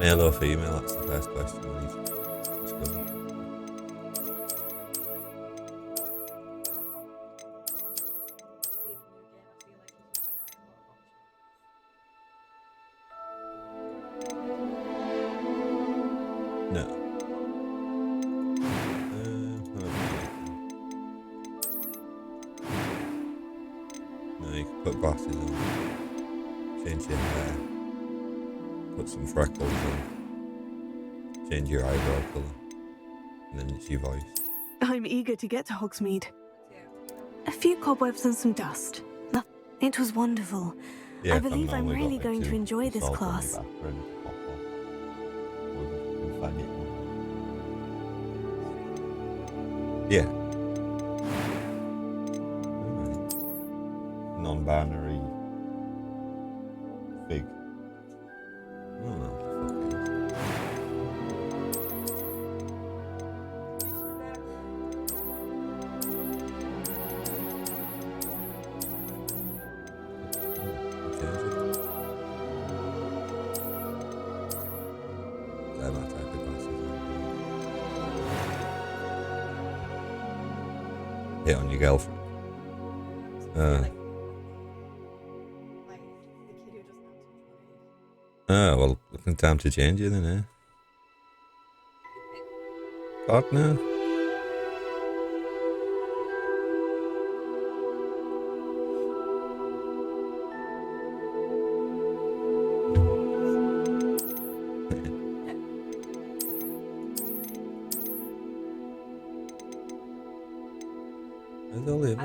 Male or female? That's the first question we need to discuss. No. No, you can put glasses on, change your hair, put some freckles on, change your eyebrow colour, and then it's your voice. I'm eager to get to Hogsmeade. A few cobwebs and some dust. It was wonderful. Yeah, I believe I'm really going to enjoy this class. Yeah. Non-binary fig. I don't know what the fuck it is. They're my type of glasses. Hit on your girlfriend. Well, looking time to change it then, eh? God, no. There's only a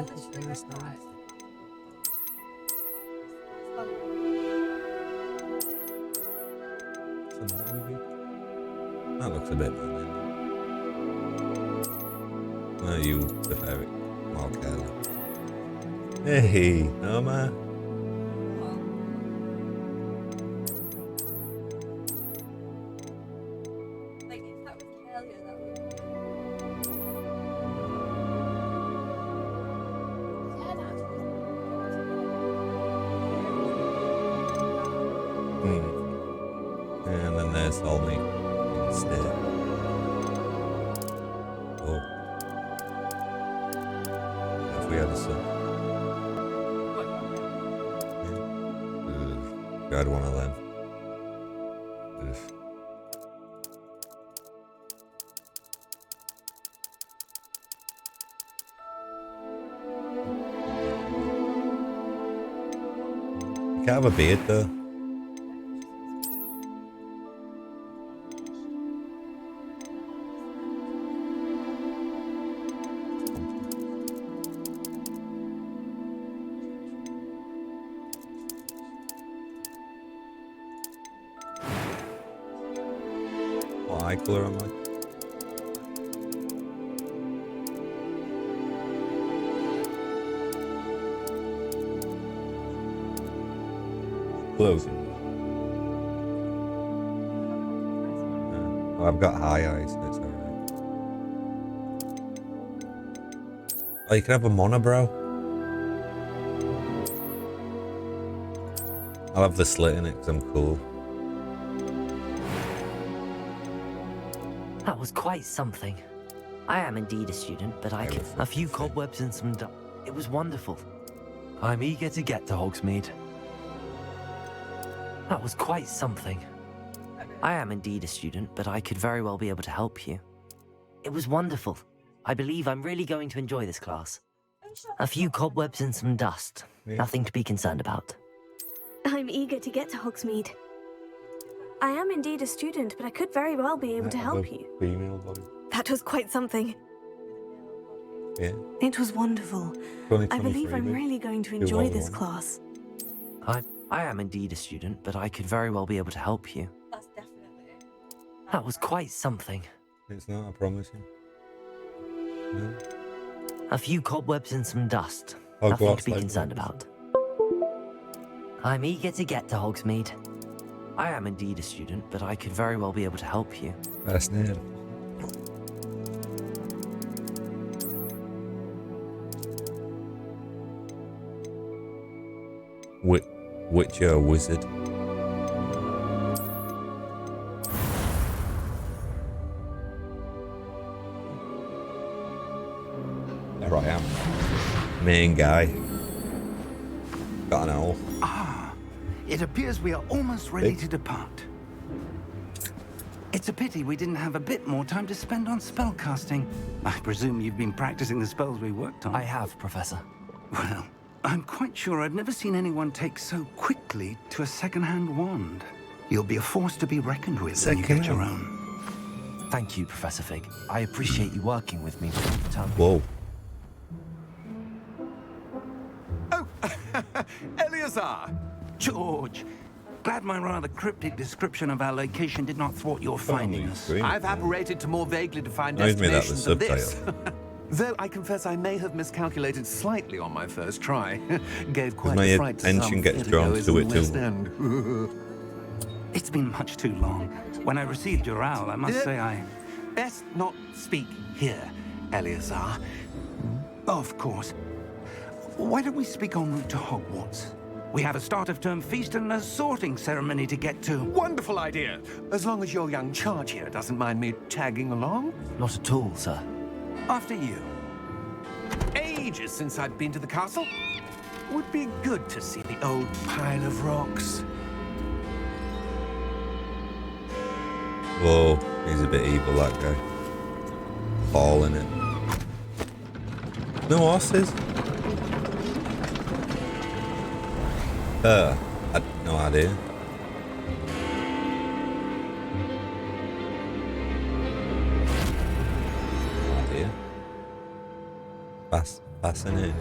that looks a bit bad. No, you prefer it more curly. Hey, no man. And then there's Olney instead. Oh. If we had a son. Yeah. God, one of them. Ugh. You can't have a beard though. What eye colour am I? Closing. I've got high eyes, so it's alright. Oh, you can have a monobrow. I'll have the slit in it because I'm cool. That was quite something. I am indeed a student, but I could... A few cobwebs and some dust. It was wonderful. I'm eager to get to Hogsmeade. That was quite something. I am indeed a student, but I could very well be able to help you. It was wonderful. I believe I'm really going to enjoy this class. A few cobwebs and some dust. Nothing to be concerned about. I'm eager to get to Hogsmeade. I am indeed a student, but I could very well be able to help you. Female body. That was quite something. Yeah. It was wonderful. I believe I'm really going to enjoy this class. I am indeed a student, but I could very well be able to help you. That's definitely. That was quite something. It's not, I promise you. No. A few cobwebs and some dust. Hogwarts Nothing to be Legacy. concerned about. I'm eager to get to Hogsmeade. I am indeed a student, but I could very well be able to help you. Fascinating. Witcher wizard. I am. Main guy. Got an owl. Ah, it appears we are almost ready to depart. It's a pity we didn't have a bit more time to spend on spellcasting. I presume you've been practicing the spells we worked on. I have, Professor. Well, I'm quite sure I've never seen anyone take so quickly to a second-hand wand. You'll be a force to be reckoned with when you get your own. Thank you, Professor Fig. I appreciate you working with me for the time. Whoa. Oh, Eleazar! George, glad my rather cryptic description of our location did not thwart your finding us. I've apparated to more vaguely defined Reminds me of that destinations with than this. Though I confess I may have miscalculated slightly on my first try. Gave quite my a fright to attention some gets drawn theatregoers to in it the West too End. It's been much too long. When I received your owl, I must say I... Best not speak here, Eleazar. Of course. Why don't we speak en route to Hogwarts? We have a start-of-term feast and a sorting ceremony to get to. Wonderful idea! As long as your young charge here doesn't mind me tagging along. Not at all, sir. After you. Ages since I've been to the castle. Would be good to see the old pile of rocks. Whoa, he's a bit evil, that guy. Ball in it. No horses? I had no idea. No idea. Fascinating.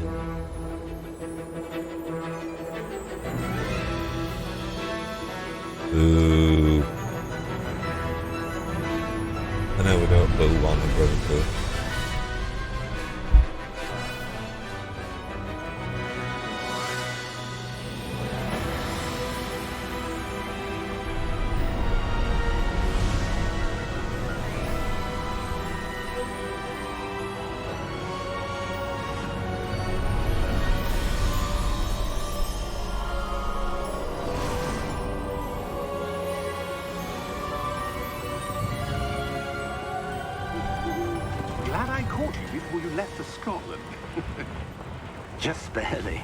Ooh. I know we don't put one of brother too. Glad I caught you before you left for Scotland. Just barely.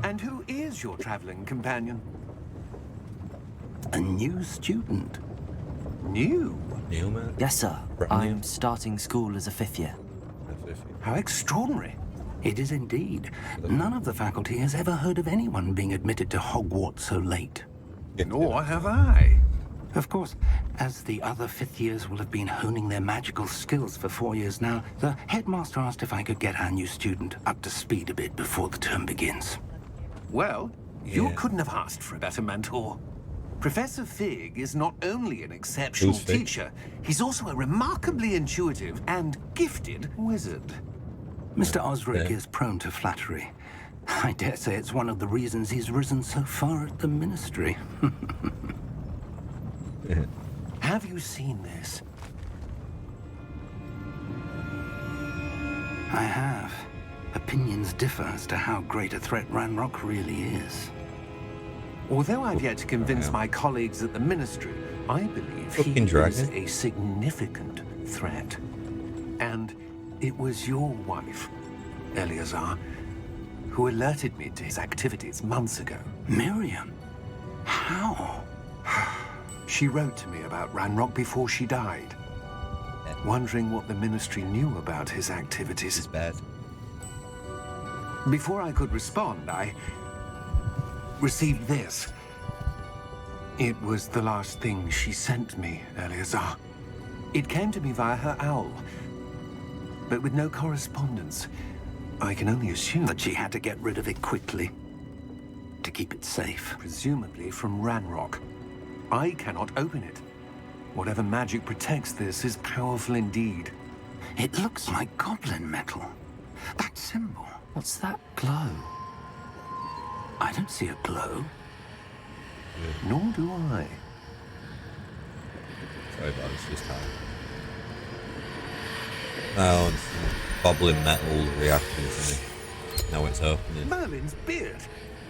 And who is your traveling companion? A new student. New? New man? Yes, sir. Brand new. I'm starting school as a 5th year. How extraordinary. It is indeed. None of the faculty has ever heard of anyone being admitted to Hogwarts so late. Nor have I. Of course, as the other 5th years will have been honing their magical skills for 4 years now, the headmaster asked if I could get our new student up to speed a bit before the term begins. Well, you Yeah. couldn't have asked for a better mentor. Professor Fig is not only an exceptional Who's Fig? teacher, he's also a remarkably intuitive and gifted wizard. Mr. Osric Yeah. is prone to flattery. I dare say it's one of the reasons he's risen so far at the ministry. Have you seen this? I have. Opinions differ as to how great a threat Ranrock really is. Although I've yet to convince Yeah. my colleagues at the ministry, I believe he Fucking is dragon. a significant threat. And it was your wife, Eleazar, who alerted me to his activities months ago. Miriam? How? She wrote to me about Ranrock before she died, wondering what the ministry knew about his activities. It's bad. Before I could respond, I received this. It was the last thing she sent me, Eleazar. It came to me via her owl, but with no correspondence. I can only assume That she had to get rid of it quickly. To keep it safe. presumably from Ranrock. I cannot open it. Whatever magic protects this is powerful indeed. It looks like goblin metal. That symbol. What's that glow? I don't see a glow. Nor do I. Sorry about this, just time. Oh, it's bobbling metal reacting to me. Now it's opening. Merlin's beard!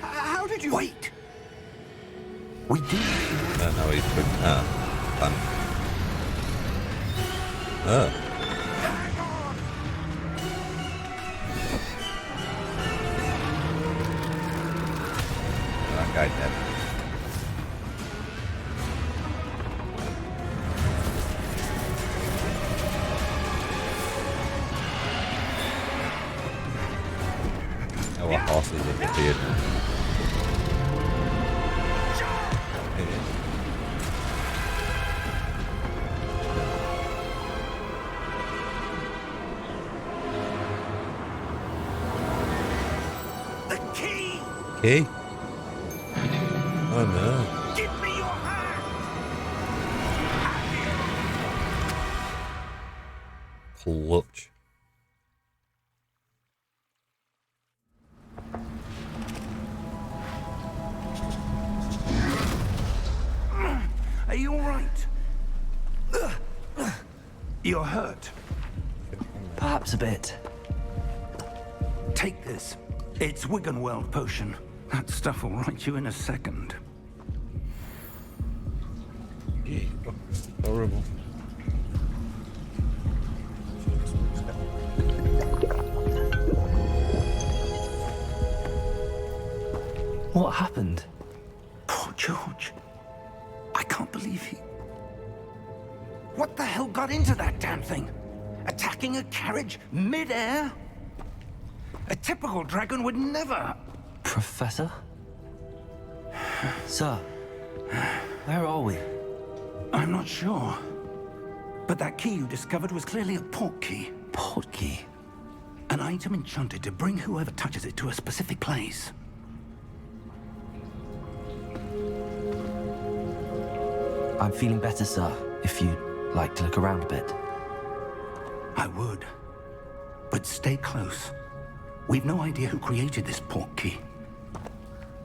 How did you... Wait! We do. Now he's quick. Ah, fun. Oh. guy dead. Oh, our horses disappeared. The key! Okay. Oh no. Give me your hand! Clutch. Are you all right? You're hurt. Perhaps a bit. Take this. It's Wiggenweld potion. That stuff will right you in a second. Horrible. What happened? Poor George. I can't believe he... What the hell got into that damn thing? Attacking a carriage mid-air? A typical dragon would never... Professor? Sir, where are we? I'm not sure. But that key you discovered was clearly a port key. Port key? An item enchanted to bring whoever touches it to a specific place. I'm feeling better, sir, if you'd like to look around a bit. I would. But stay close. We've no idea who created this port key.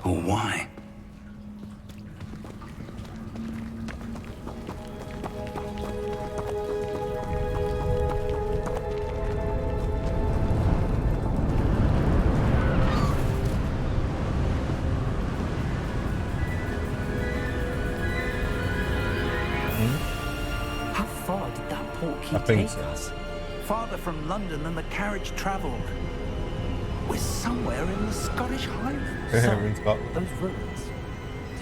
Or why. How far did that port key I think take so. us? Farther from London than the carriage travelled. We're somewhere in the Scottish Highlands. We're in Scotland. Those ruins.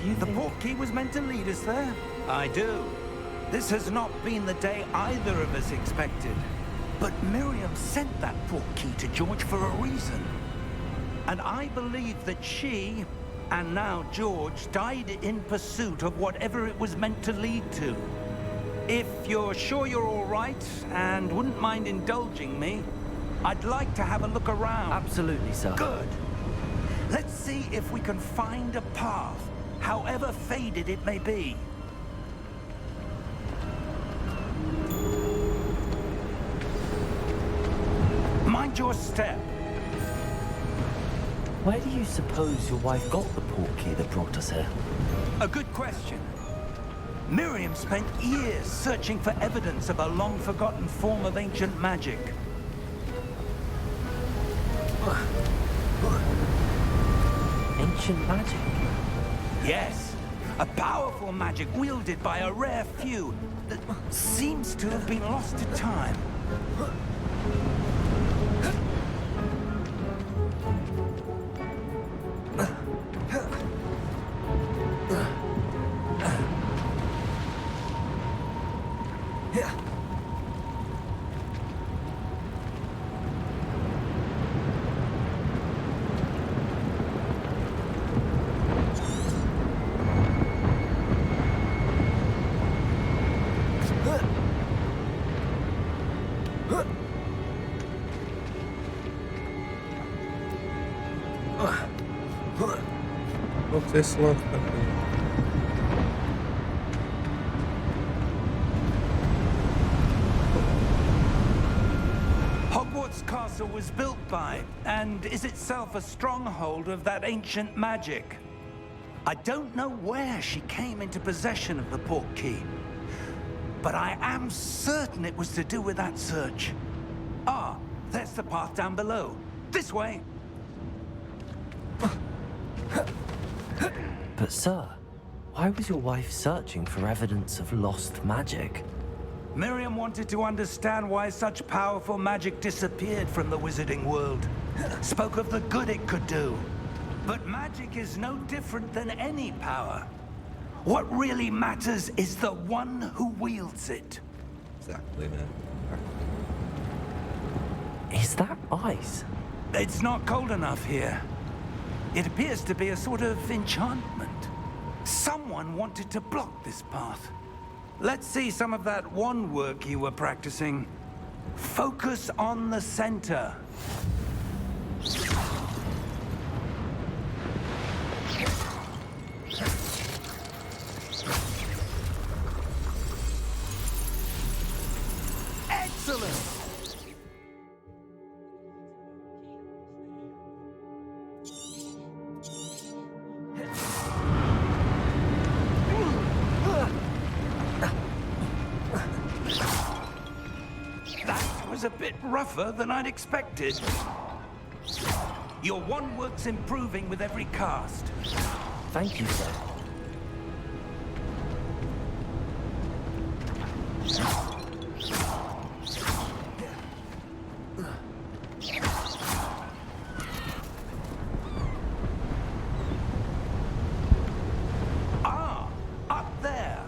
Do you The think... port key was meant to lead us there? I do. This has not been the day either of us expected. But Miriam sent that port key to George for a reason. And I believe that she, and now George, died in pursuit of whatever it was meant to lead to. If you're sure you're all right and wouldn't mind indulging me, I'd like to have a look around. Absolutely, sir. Good. Let's see if we can find a path, however faded it may be. Mind your step. Where do you suppose your wife got the port key that brought us here? A good question. Miriam spent years searching for evidence of a long-forgotten form of ancient magic. Ancient magic? Yes, a powerful magic wielded by a rare few that seems to have been lost to time. What's this one? Hogwarts Castle was built by, and is itself a stronghold of that ancient magic. I don't know where she came into possession of the port key, but I am certain it was to do with that search. Ah, there's the path down below. This way. But sir, why was your wife searching for evidence of lost magic? Miriam wanted to understand why such powerful magic disappeared from the wizarding world. Spoke of the good it could do. But magic is no different than any power. What really matters is the one who wields it. Exactly, man. Is that ice? It's not cold enough here. It appears to be a sort of enchantment. Someone wanted to block this path. Let's see some of that wand work you were practicing. Focus on the center. Excellent! That was a bit rougher than I'd expected. Your wand work's improving with every cast. Thank you, sir. Ah, up there.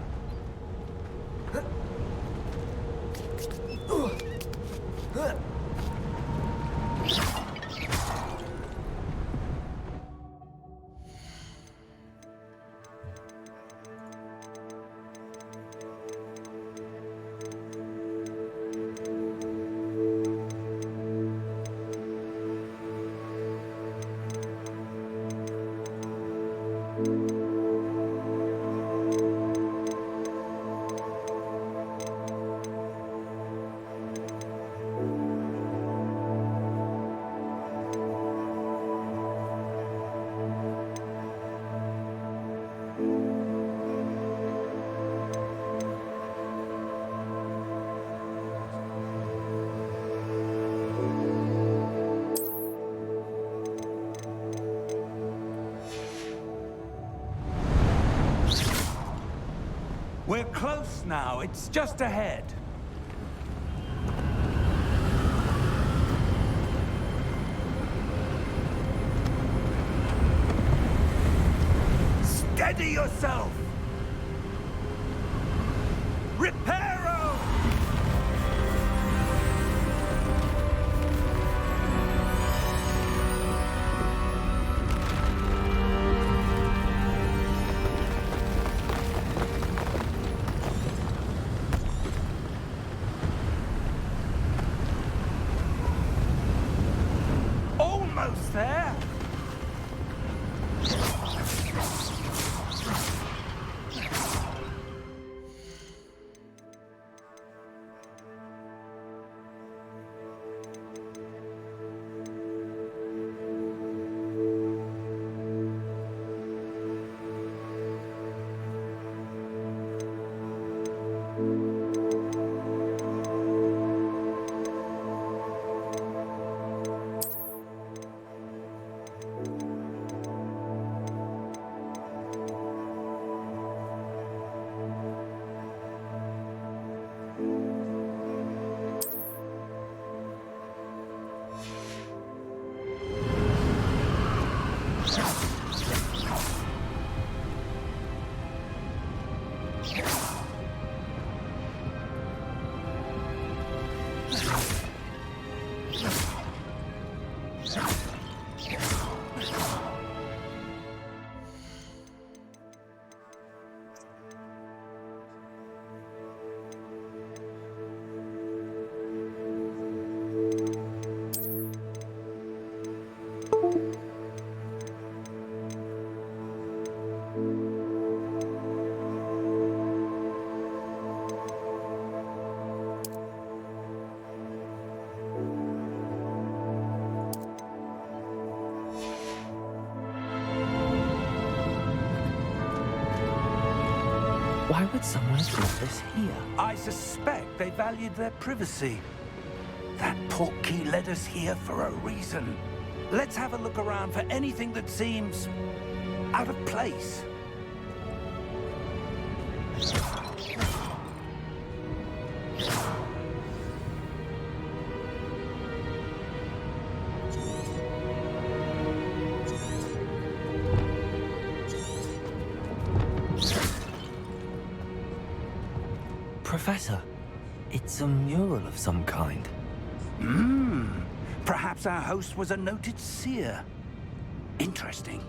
We're close now. It's just ahead. Steady yourself! Reparo! Almost there! Why would someone have brought this here? I suspect they valued their privacy. That portkey led us here for a reason. Let's have a look around for anything that seems out of place. Professor, it's a mural of some kind. Perhaps our host was a noted seer. Interesting.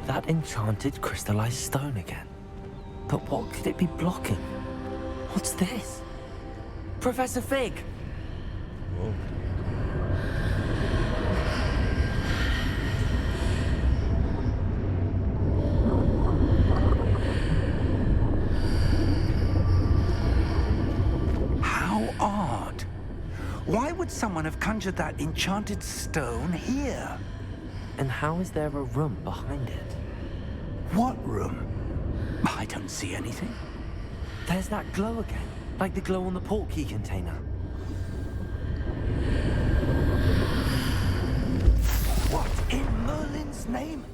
That enchanted crystallized stone again. But what could it be blocking? What's this? Professor Fig! Whoa. How odd. Why would someone have conjured that enchanted stone here? And how is there a room behind it? What room? I don't see anything. There's that glow again, like the glow on the portkey container. What in Merlin's name?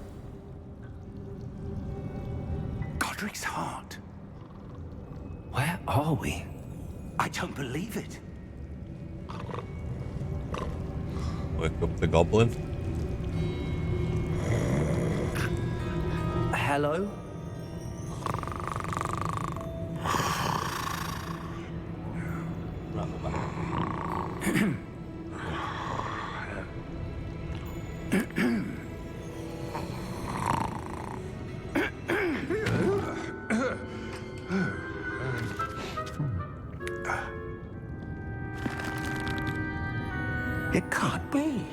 Godric's heart. Where are we? I don't believe it. Wake up the goblin. Hello? It can't be.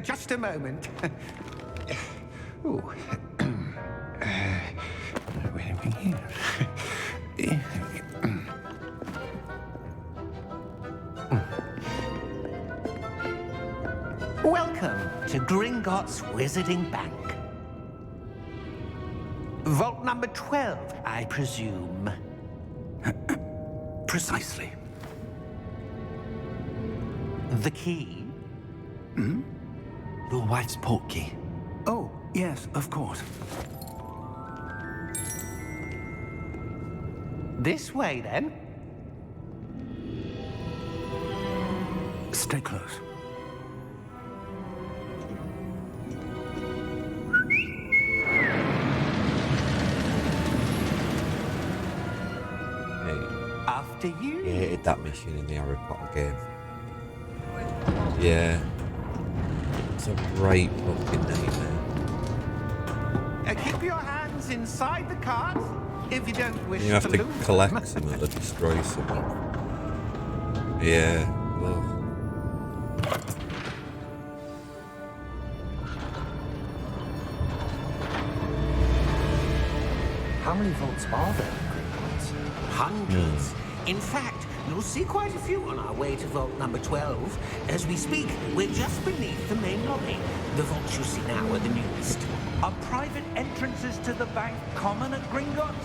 Just a moment. Ooh. Wait a minute here. Welcome to Gringotts Wizarding Bank. Vault number 12, I presume. Precisely. The key? Your wife's portkey. Oh, yes, of course. This way, then. Stay close. Hey, After you. I hated that mission in the Harry Potter game. Yeah. It's a right fucking nightmare. Keep your hands inside the cart if you don't wish You have to lose collect them. something or destroy something. Yeah. Ugh. How many vaults are there in Gringotts? Hundreds. In fact, you'll see quite a few on our way to vault number 12. As we speak, we're just beneath the main lobby. The vaults you see now are the newest. Are private entrances to the bank common at Gringotts?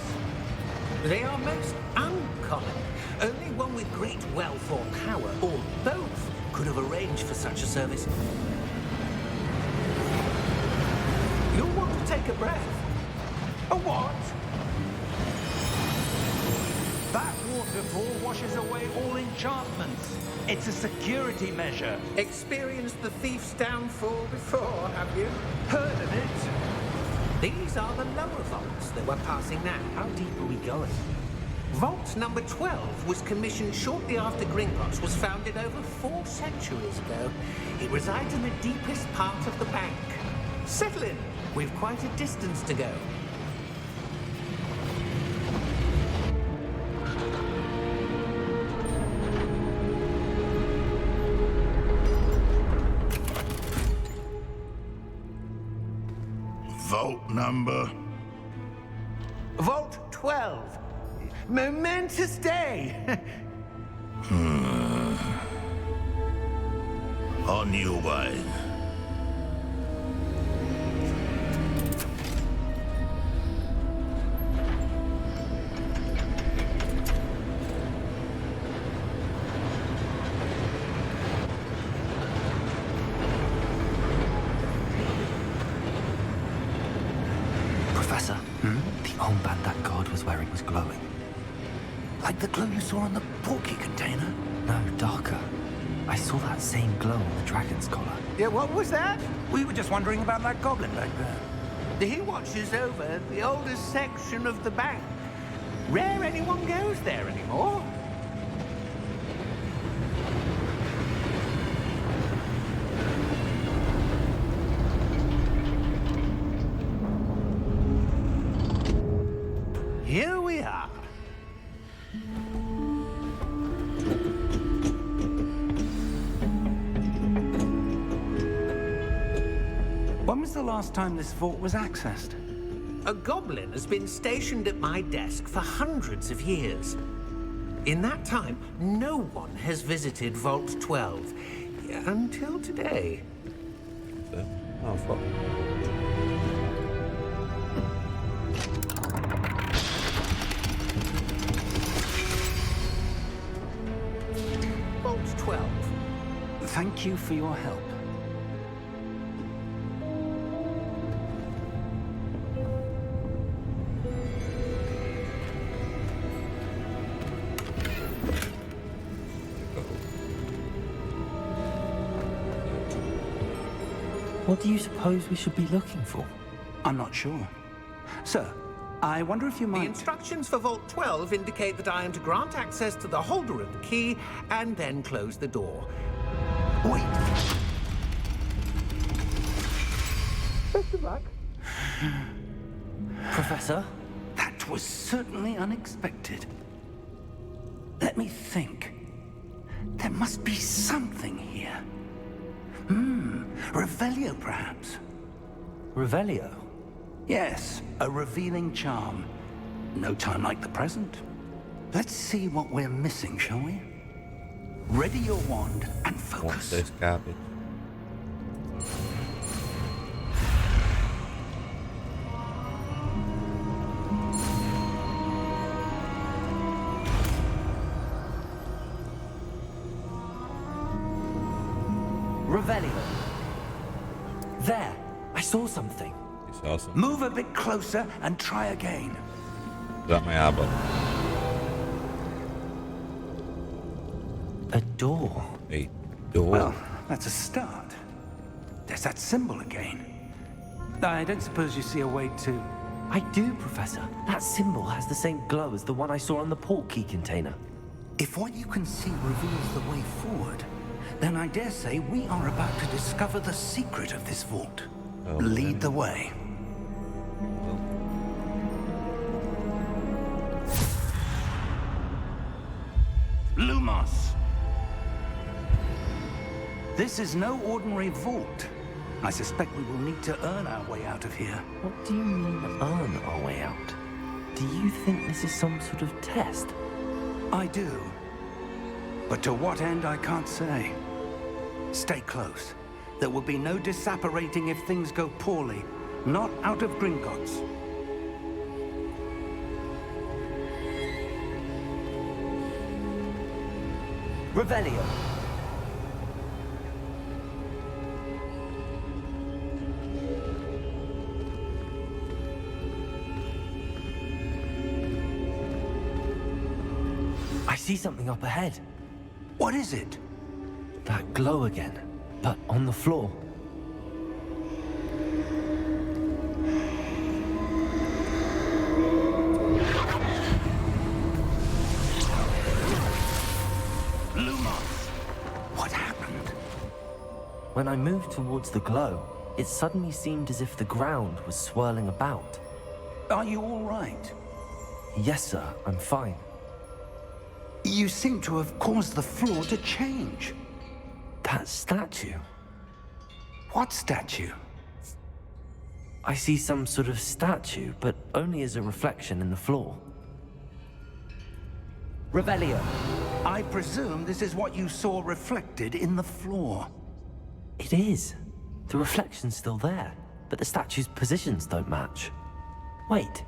They are most uncommon. Only one with great wealth or power, or both, could have arranged for such a service. You'll want to take a breath. A what? That waterfall washes away all enchantments. It's a security measure. Experienced the thief's downfall before, have you? Heard of it? These are the lower vaults that we're passing now. How deep are we going? Vault number 12 was commissioned shortly after Gringotts was founded over 4 centuries ago. It resides in the deepest part of the bank. Settle in. We've quite a distance to go. Vault number. Vault 12. Momentous day. On your way. Professor, the armband that guard was wearing was glowing. Like the glow you saw on the porky container? No, darker. I saw that same glow on the dragon's collar. Yeah, what was that? We were just wondering about that goblin back there. He watches over the oldest section of the bank. Rare anyone goes there anymore. Here we are. When was the last time this vault was accessed? A goblin has been stationed at my desk for hundreds of years. In that time, no one has visited Vault 12. Until today. Oh, fuck. Vault 12. Thank you for your help. What do you suppose we should be looking for? I'm not sure. Sir, I wonder if you The might... instructions for Vault 12 indicate that I am to grant access to the holder of the key and then close the door. Wait. Best of luck. Professor? That was certainly unexpected. Let me think. There must be something here. Revelio, perhaps? Revelio? Yes, a revealing charm. No time like the present. Let's see what we're missing, shall we? Ready your wand and What's focus. this garbage? Revelio. There, I saw something. It's awesome. Move a bit closer and try again. Is that my R button? A door. A door. Well, that's a start. There's that symbol again. I don't suppose you see a way to... I do, Professor. That symbol has the same glow as the one I saw on the port key container. If what you can see reveals the way forward, then I dare say we are about to discover the secret of this vault. Oh, Lead the way. Lumos! This is no ordinary vault. I suspect we will need to earn our way out of here. What do you mean, earn our way out? Do you think this is some sort of test? I do. But to what end, I can't say. Stay close. There will be no disapparating if things go poorly. Not out of Gringotts. Revelio. I see something up ahead. What is it? That glow again, but on the floor. Lumos! What happened? When I moved towards the glow, it suddenly seemed as if the ground was swirling about. Are you all right? Yes, sir, I'm fine. You seem to have caused the floor to change. That statue. What statue? I see some sort of statue, but only as a reflection in the floor. Revelio. I presume this is what you saw reflected in the floor. It is. The reflection's still there, but the statue's positions don't match. Wait.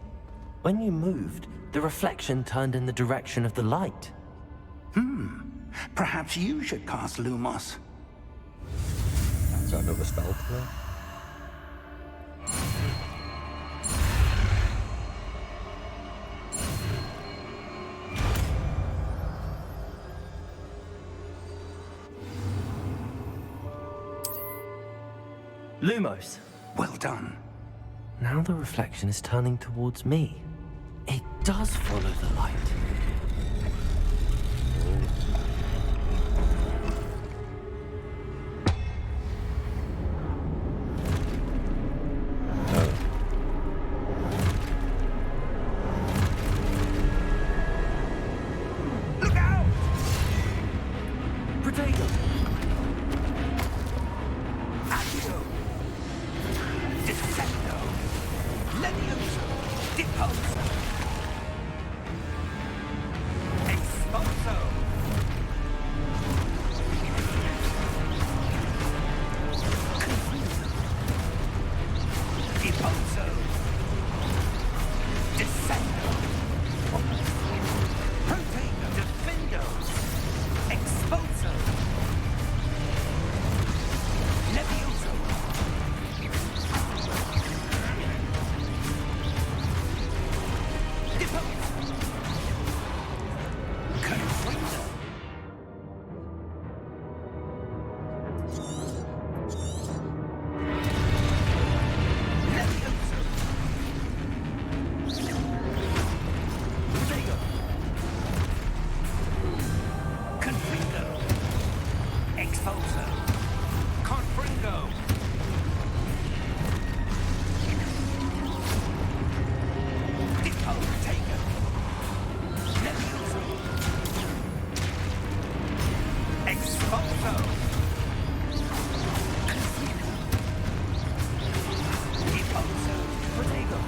When you moved, the reflection turned in the direction of the light. Perhaps you should cast Lumos. Is that another spell to Lumos. Well done. Now the reflection is turning towards me. It does follow the light. Look out! Protego! Accio! Descendo! Levioso! Deposo! Expulso! Deposo! Descendo! Protego! Defendo! Expulso! Levioso! Deposo! Confringo! Levioso! Protego! Confringo! Expulso! Confringo! Protego! Levioso! Expulso! Deposo! Protego!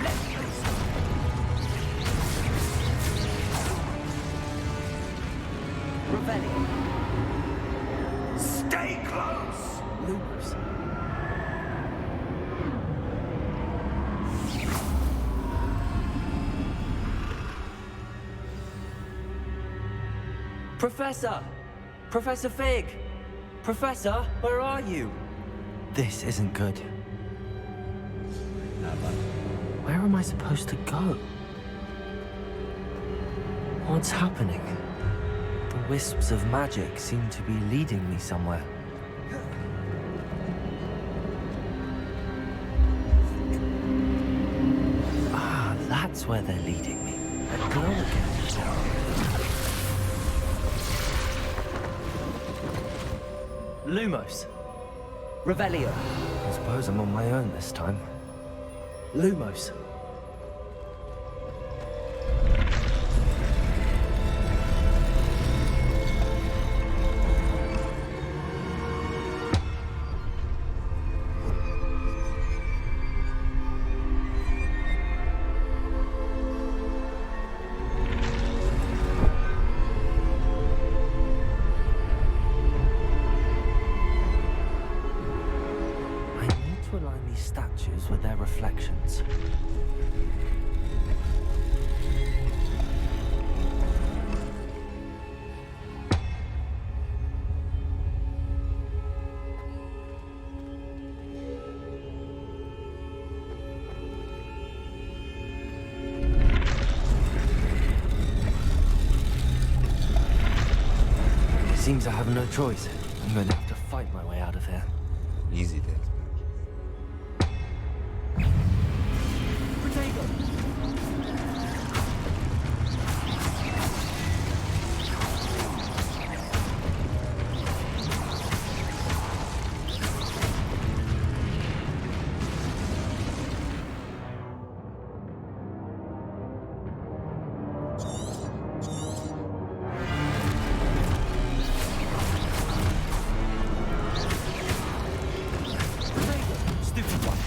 Levioso! Revelio. Stay close! Lumos. Professor! Professor Fig! Professor, where are you? This isn't good. Where am I supposed to go? What's happening? The wisps of magic seem to be leading me somewhere. Ah, that's where they're leading me. A glow again. Lumos. Revelio. I suppose I'm on my own this time. Lumos. I need to align these statues with their reflections. Seems I have no choice. I'm going to have to fight my way out of here. Easy days. Stupid one.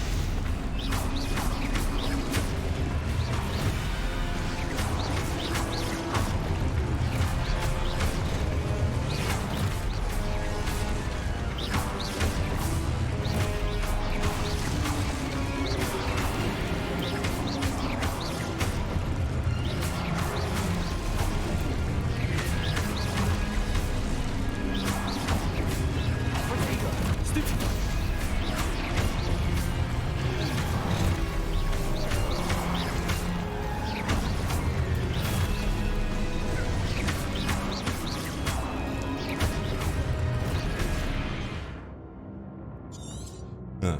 Huh.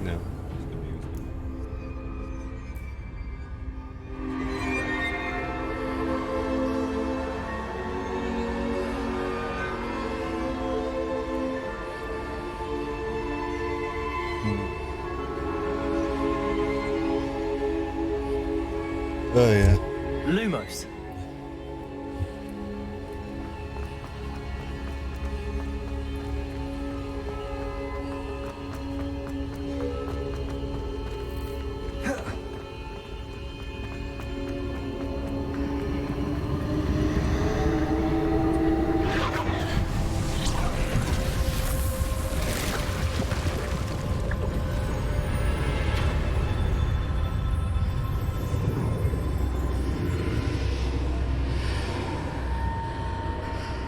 No. It's gonna be useful. Oh yeah. Lumos.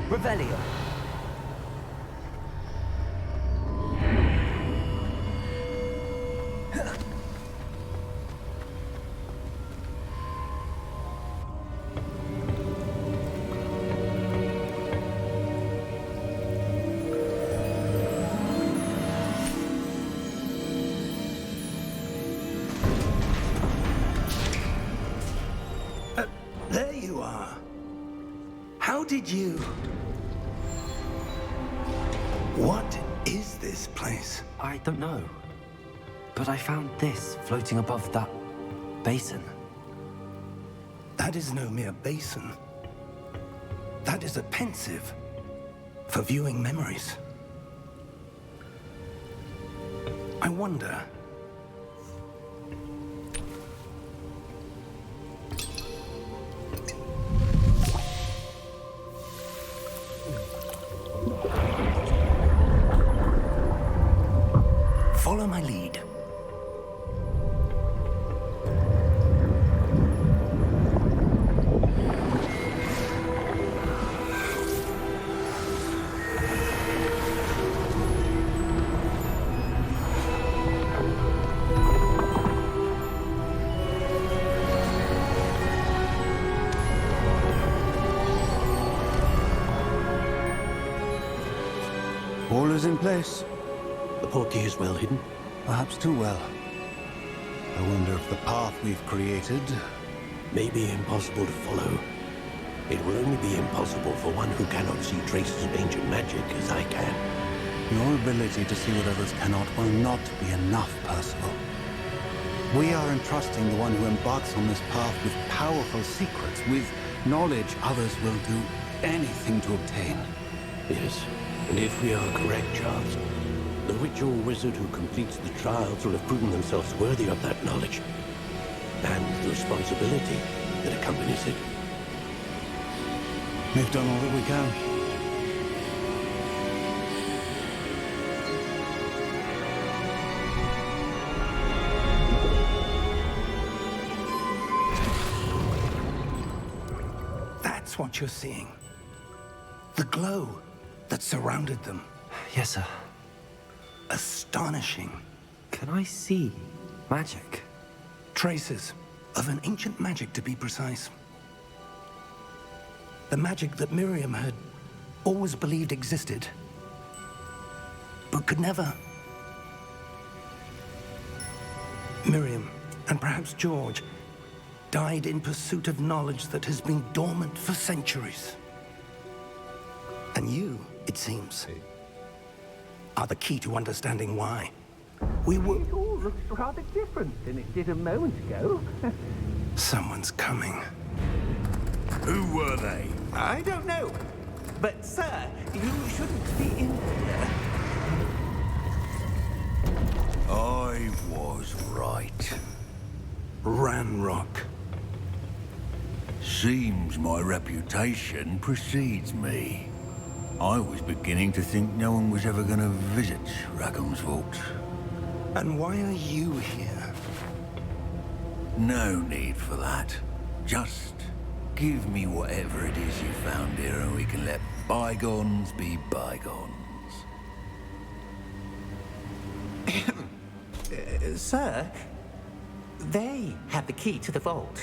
Revelio. There you are. How did you... What is this place? I don't know. But I found this floating above that basin. That is no mere basin. That is a pensive for viewing memories. I wonder... Follow my lead. All is in place. The portkey is well hidden. Perhaps too well. I wonder if the path we've created... May be impossible to follow. It will only be impossible for one who cannot see traces of ancient magic as I can. Your ability to see what others cannot will not be enough, Percival. We are entrusting the one who embarks on this path with powerful secrets, with knowledge others will do anything to obtain. Yes, and if we are correct, Charles, the ritual wizard who completes the trials will have proven themselves worthy of that knowledge. And the responsibility that accompanies it. We've done all that we can. That's what you're seeing. The glow that surrounded them. Yes, sir. Astonishing. Can I see magic? Traces of an ancient magic, to be precise. The magic that Miriam had always believed existed, but could never. Miriam, and perhaps George, died in pursuit of knowledge that has been dormant for centuries. And you, it seems, are the key to understanding why. We were... It all looks rather different than it did a moment ago. Someone's coming. Who were they? I don't know. But, sir, you shouldn't be in here. I was right. Ranrock. Seems my reputation precedes me. I was beginning to think no one was ever going to visit Rackham's vault. And why are you here? No need for that. Just give me whatever it is you found here and we can let bygones be bygones. Sir, they have the key to the vault.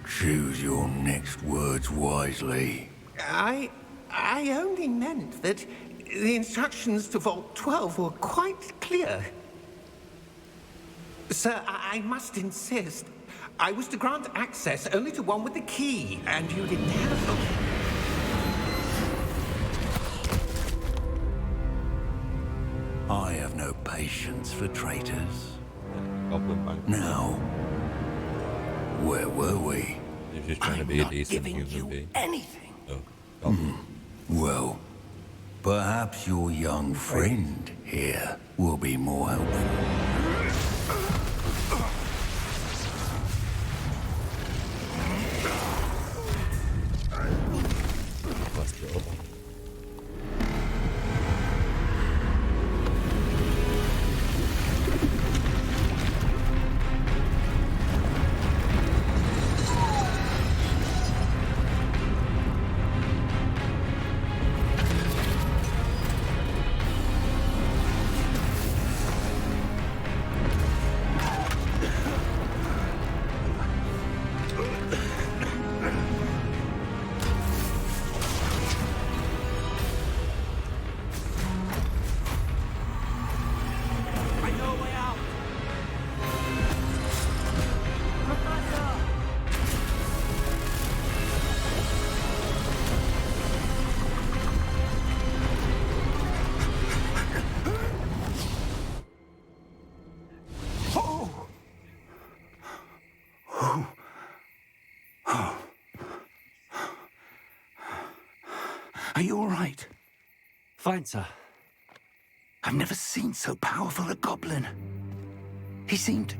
Choose your next words wisely. I only meant that the instructions to Vault 12 were quite clear. Sir, I must insist. I was to grant access only to one with the key, and you didn't have them. I have no patience for traitors. Goblin bank. Now, where were we? He's just trying to be a decent human being. Anything. Oh, goblin. Well, perhaps your young friend here will be more helpful. Let's go. Are you all right? Fine, sir. I've never seen so powerful a goblin. He seemed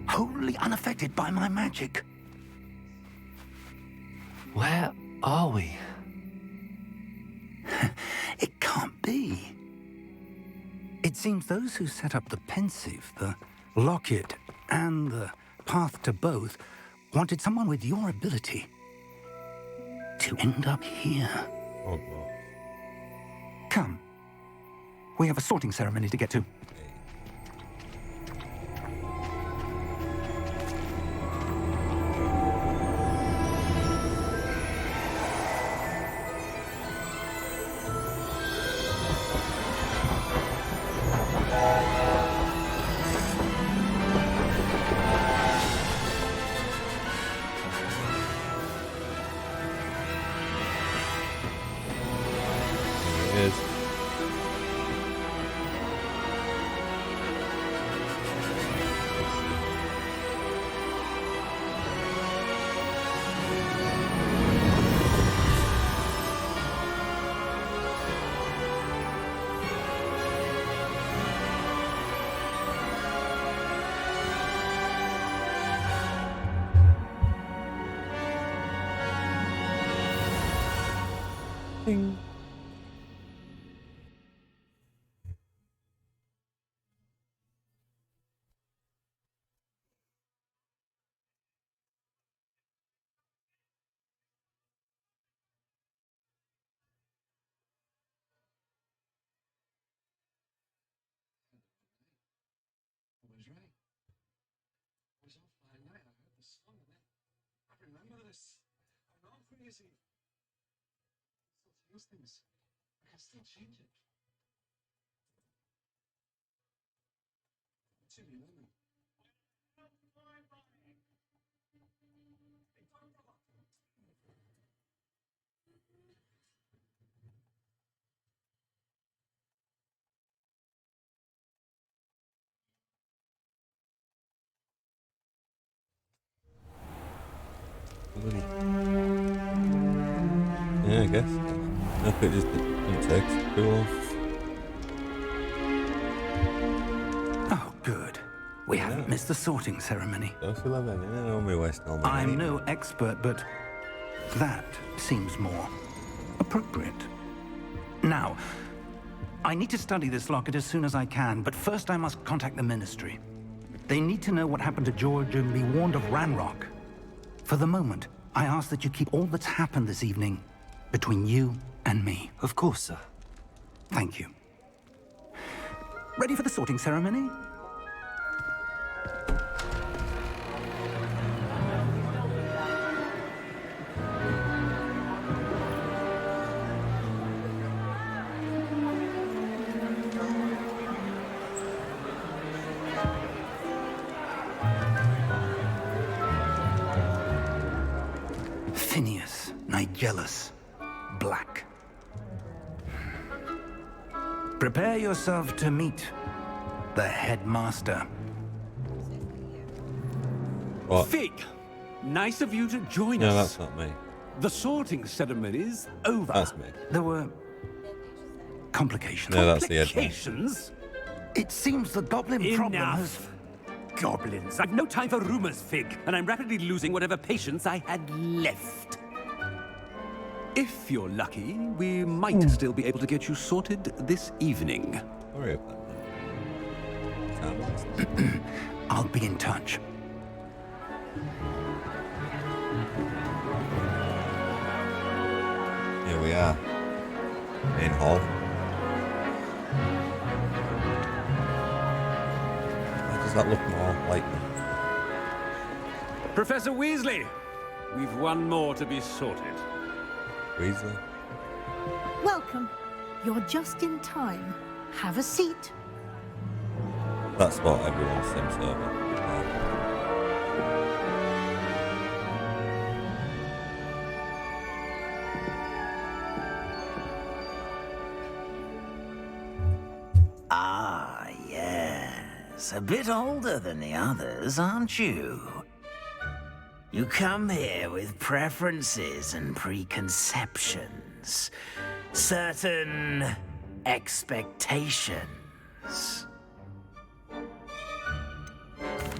wholly unaffected by my magic. Where are we? It can't be. It seems those who set up the pensive, the locket, and the path to both wanted someone with your ability to end up here. Oh, God. Come. We have a sorting ceremony to get to. There it is. Ding. was right. It was off by night. I heard the song and then I remember this. I'm not crazy. I still change things. I can still change it. It's in you, isn't it? Yeah, I guess. Hope it just didn't take too long. Oh, good. We haven't missed the sorting ceremony. Dose 11, yeah, on my west, I'm no expert, but that seems more appropriate. Now, I need to study this locket as soon as I can, but first I must contact the Ministry. They need to know what happened to George and be warned of Ranrock. For the moment, I ask that you keep all that's happened this evening between you and me. Of course, sir. Thank you. Ready for the sorting ceremony? Phineas, Nigellus, Black. Prepare yourself to meet the headmaster. What? Fig, nice of you to join No, us. that's not me. The sorting ceremony's over. That's me. There were complications. No, that's the headmaster. Complications? It seems the goblin problem has... Enough. Goblins. I've no time for rumors, Fig, and I'm rapidly losing whatever patience I had left. If you're lucky, we might still be able to get you sorted this evening. Sorry about that. I'll be in touch. Here we are. Main hall. Why does that look more like me? Professor Weasley, we've one more to be sorted. Weasley? Welcome. You're just in time. Have a seat. That's what everyone seems over. Ah, yes. A bit older than the others, aren't you? You come here with preferences and preconceptions. Certain expectations.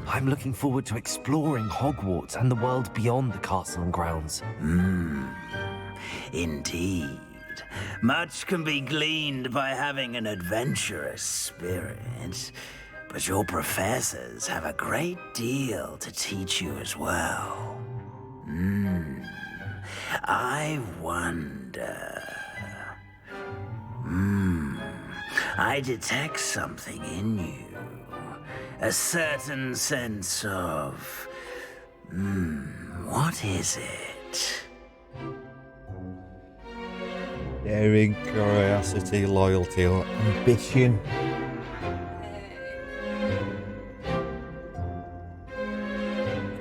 I'm looking forward to exploring Hogwarts and the world beyond the castle and grounds. Indeed. Much can be gleaned by having an adventurous spirit, but your professors have a great deal to teach you as well. I wonder... I detect something in you. A certain sense of... what is it? Daring, curiosity, loyalty, or ambition.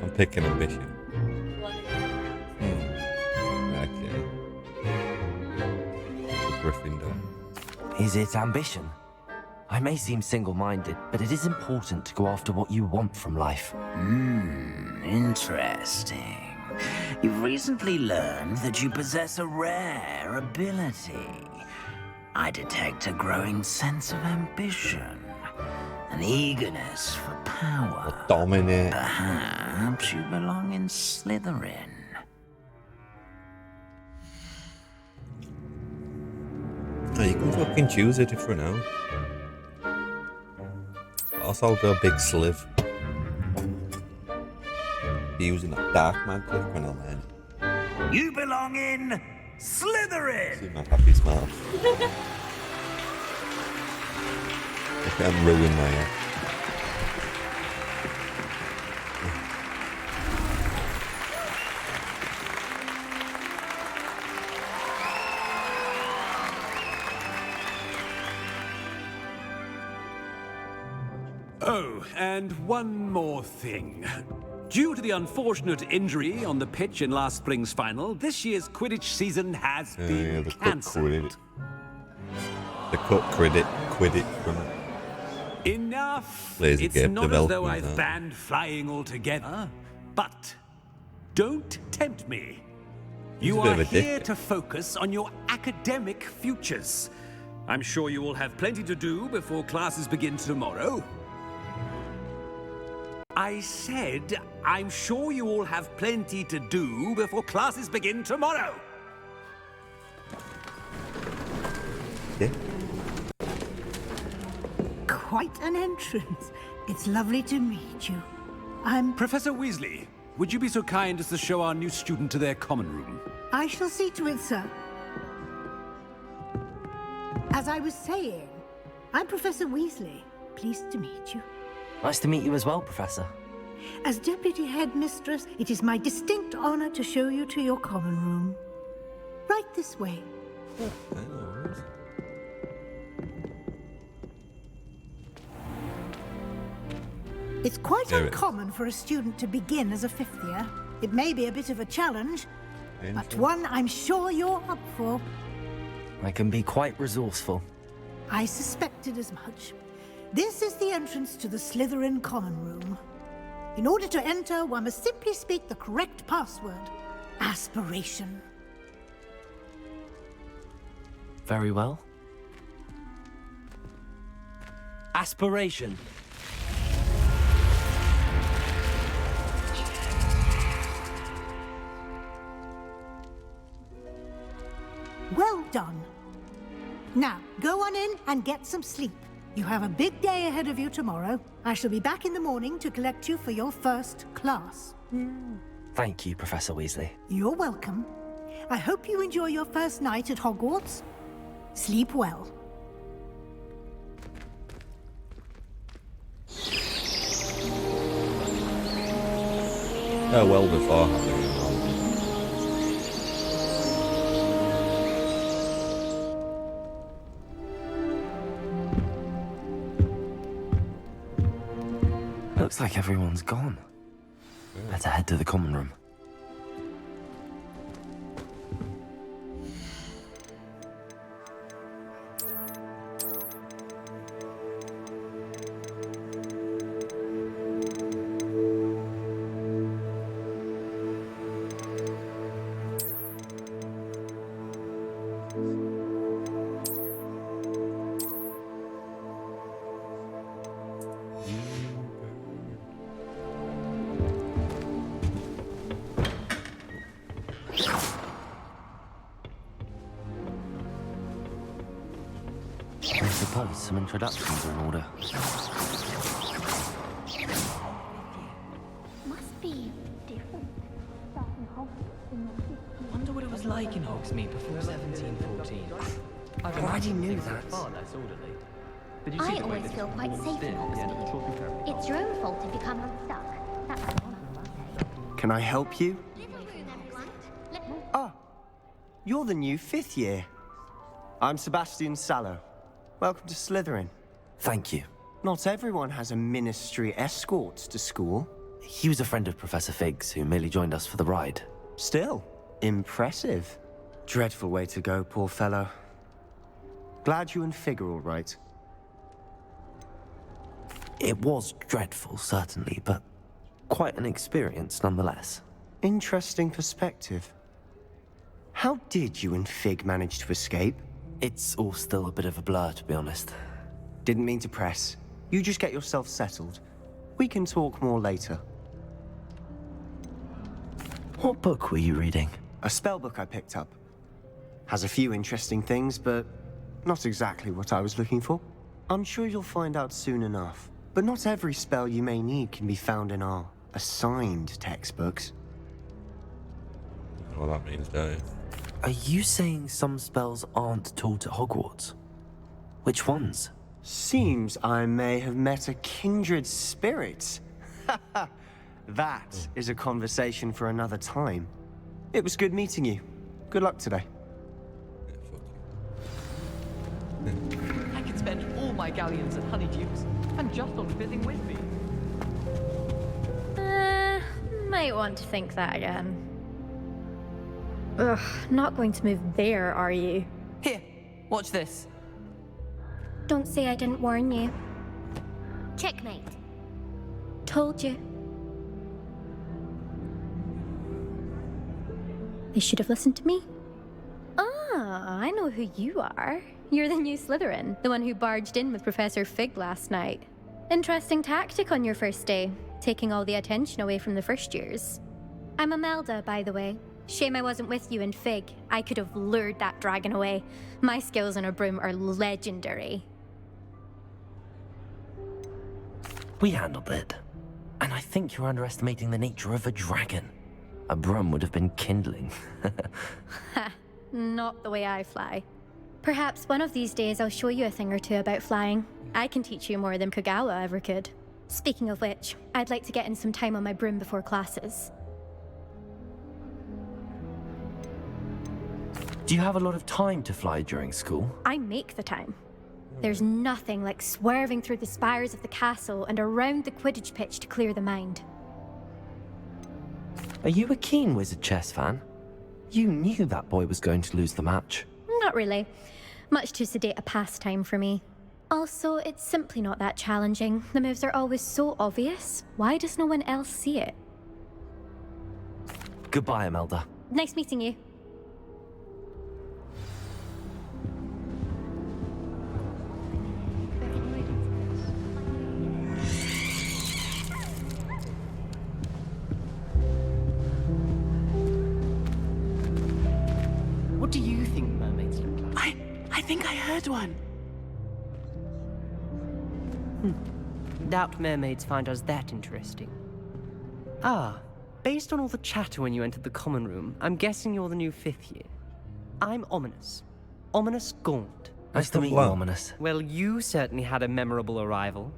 I'm picking ambition. Okay. Gryffindor. Is it ambition? I may seem single-minded, but it is important to go after what you want from life. Interesting. You've recently learned that you possess a rare ability. I detect a growing sense of ambition, an eagerness for power. Dominate. Perhaps you belong in Slytherin. Oh, you can fucking choose a different own. Also, I'll go big sliv. Be using that dark magic when I land. You belong in Slytherin! See my happy smile. Look at him ruin my hair. Oh, and one more thing. Due to the unfortunate injury on the pitch in last spring's final, this year's Quidditch season has been cancelled. The cut Quidditch from Enough! Lazy It's game not as though development, I've banned flying altogether, but don't tempt me. You a bit are of a dick. here to focus on your academic futures. I'm sure you will have plenty to do before classes begin tomorrow. I said, I'm sure you all have plenty to do before classes begin tomorrow. Yeah. Quite an entrance. It's lovely to meet you. I'm... Professor Weasley, would you be so kind as to show our new student to their common room? I shall see to it, sir. As I was saying, I'm Professor Weasley. Pleased to meet you. Nice to meet you as well, Professor. As Deputy Headmistress, it is my distinct honor to show you to your common room. Right this way. It's quite uncommon for a student to begin as a fifth year. It may be a bit of a challenge, but one I'm sure you're up for. I can be quite resourceful. I suspected as much. This is the entrance to the Slytherin common room. In order to enter, one must simply speak the correct password. Aspiration. Very well. Aspiration. Well done. Now, go on in and get some sleep. You have a big day ahead of you tomorrow. I shall be back in the morning to collect you for your first class. Thank you, Professor Weasley. You're welcome. I hope you enjoy your first night at Hogwarts. Sleep well. Oh, well before having him on. Looks like everyone's gone. Better head to the common room. I suppose some introductions are in order. Must be different. Wonder what it was like in Hogsmeade before 1714. I already knew that. I always feel quite safe in Hogsmeade. It's your own fault if you come unstuck. That's what Mum will say. Can I help you? Ah, you're the new fifth year. I'm Sebastian Sallow. Welcome to Slytherin. Thank you. Not everyone has a ministry escort to school. He was a friend of Professor Fig's who merely joined us for the ride. Still, impressive. Dreadful way to go, poor fellow. Glad you and Fig are all right. It was dreadful, certainly, but quite an experience nonetheless. Interesting perspective. How did you and Fig manage to escape? It's all still a bit of a blur, to be honest. Didn't mean to press. You just get yourself settled. We can talk more later. What book were you reading? A spell book I picked up. Has a few interesting things, but not exactly what I was looking for. I'm sure you'll find out soon enough. But not every spell you may need can be found in our assigned textbooks. Well, that means don't you? Are you saying some spells aren't taught at Hogwarts? Which ones? Seems I may have met a kindred spirit. That is a conversation for another time. It was good meeting you. Good luck today. I could spend all my galleons at Honeydukes and just on fizzing Whitby. Might want to think that again. Ugh, not going to move there, are you? Here, watch this. Don't say I didn't warn you. Checkmate. Told you. They should have listened to me. Ah, I know who you are. You're the new Slytherin, the one who barged in with Professor Fig last night. Interesting tactic on your first day, taking all the attention away from the first years. I'm Imelda, by the way. Shame I wasn't with you in Fig. I could have lured that dragon away. My skills on a broom are legendary. We handled it. And I think you're underestimating the nature of a dragon. A broom would have been kindling. Ha, not the way I fly. Perhaps one of these days I'll show you a thing or two about flying. I can teach you more than Kagawa ever could. Speaking of which, I'd like to get in some time on my broom before classes. Do you have a lot of time to fly during school? I make the time. There's nothing like swerving through the spires of the castle and around the Quidditch pitch to clear the mind. Are you a keen Wizard chess fan? You knew that boy was going to lose the match. Not really. Much too sedate a pastime for me. Also, it's simply not that challenging. The moves are always so obvious. Why does no one else see it? Goodbye, Imelda. Nice meeting you. What do you think mermaids look like? I think I heard one. Doubt mermaids find us that interesting. Ah, based on all the chatter when you entered the common room, I'm guessing you're the new 5th year. I'm Ominous. Ominous Gaunt. Nice to meet you, Ominous. Well, you certainly had a memorable arrival.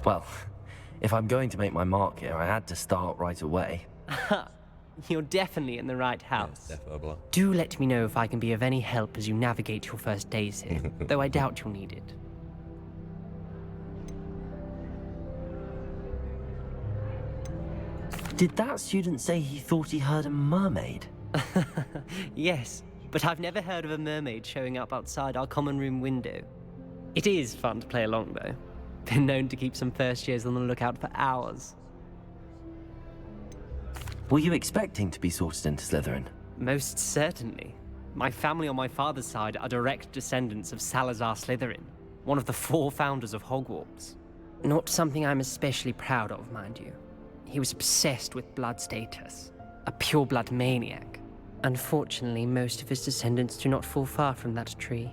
Well, if I'm going to make my mark here, I had to start right away. You're definitely in the right house. Yes, definitely. Do let me know if I can be of any help as you navigate your first days here, though I doubt you'll need it. Did that student say he thought he heard a mermaid? Yes, but I've never heard of a mermaid showing up outside our common room window. It is fun to play along, though. Been known to keep some first years on the lookout for hours. Were you expecting to be sorted into Slytherin? Most certainly. My family on my father's side are direct descendants of Salazar Slytherin, one of the 4 founders of Hogwarts. Not something I'm especially proud of, mind you. He was obsessed with blood status, a pure-blood maniac. Unfortunately, most of his descendants do not fall far from that tree.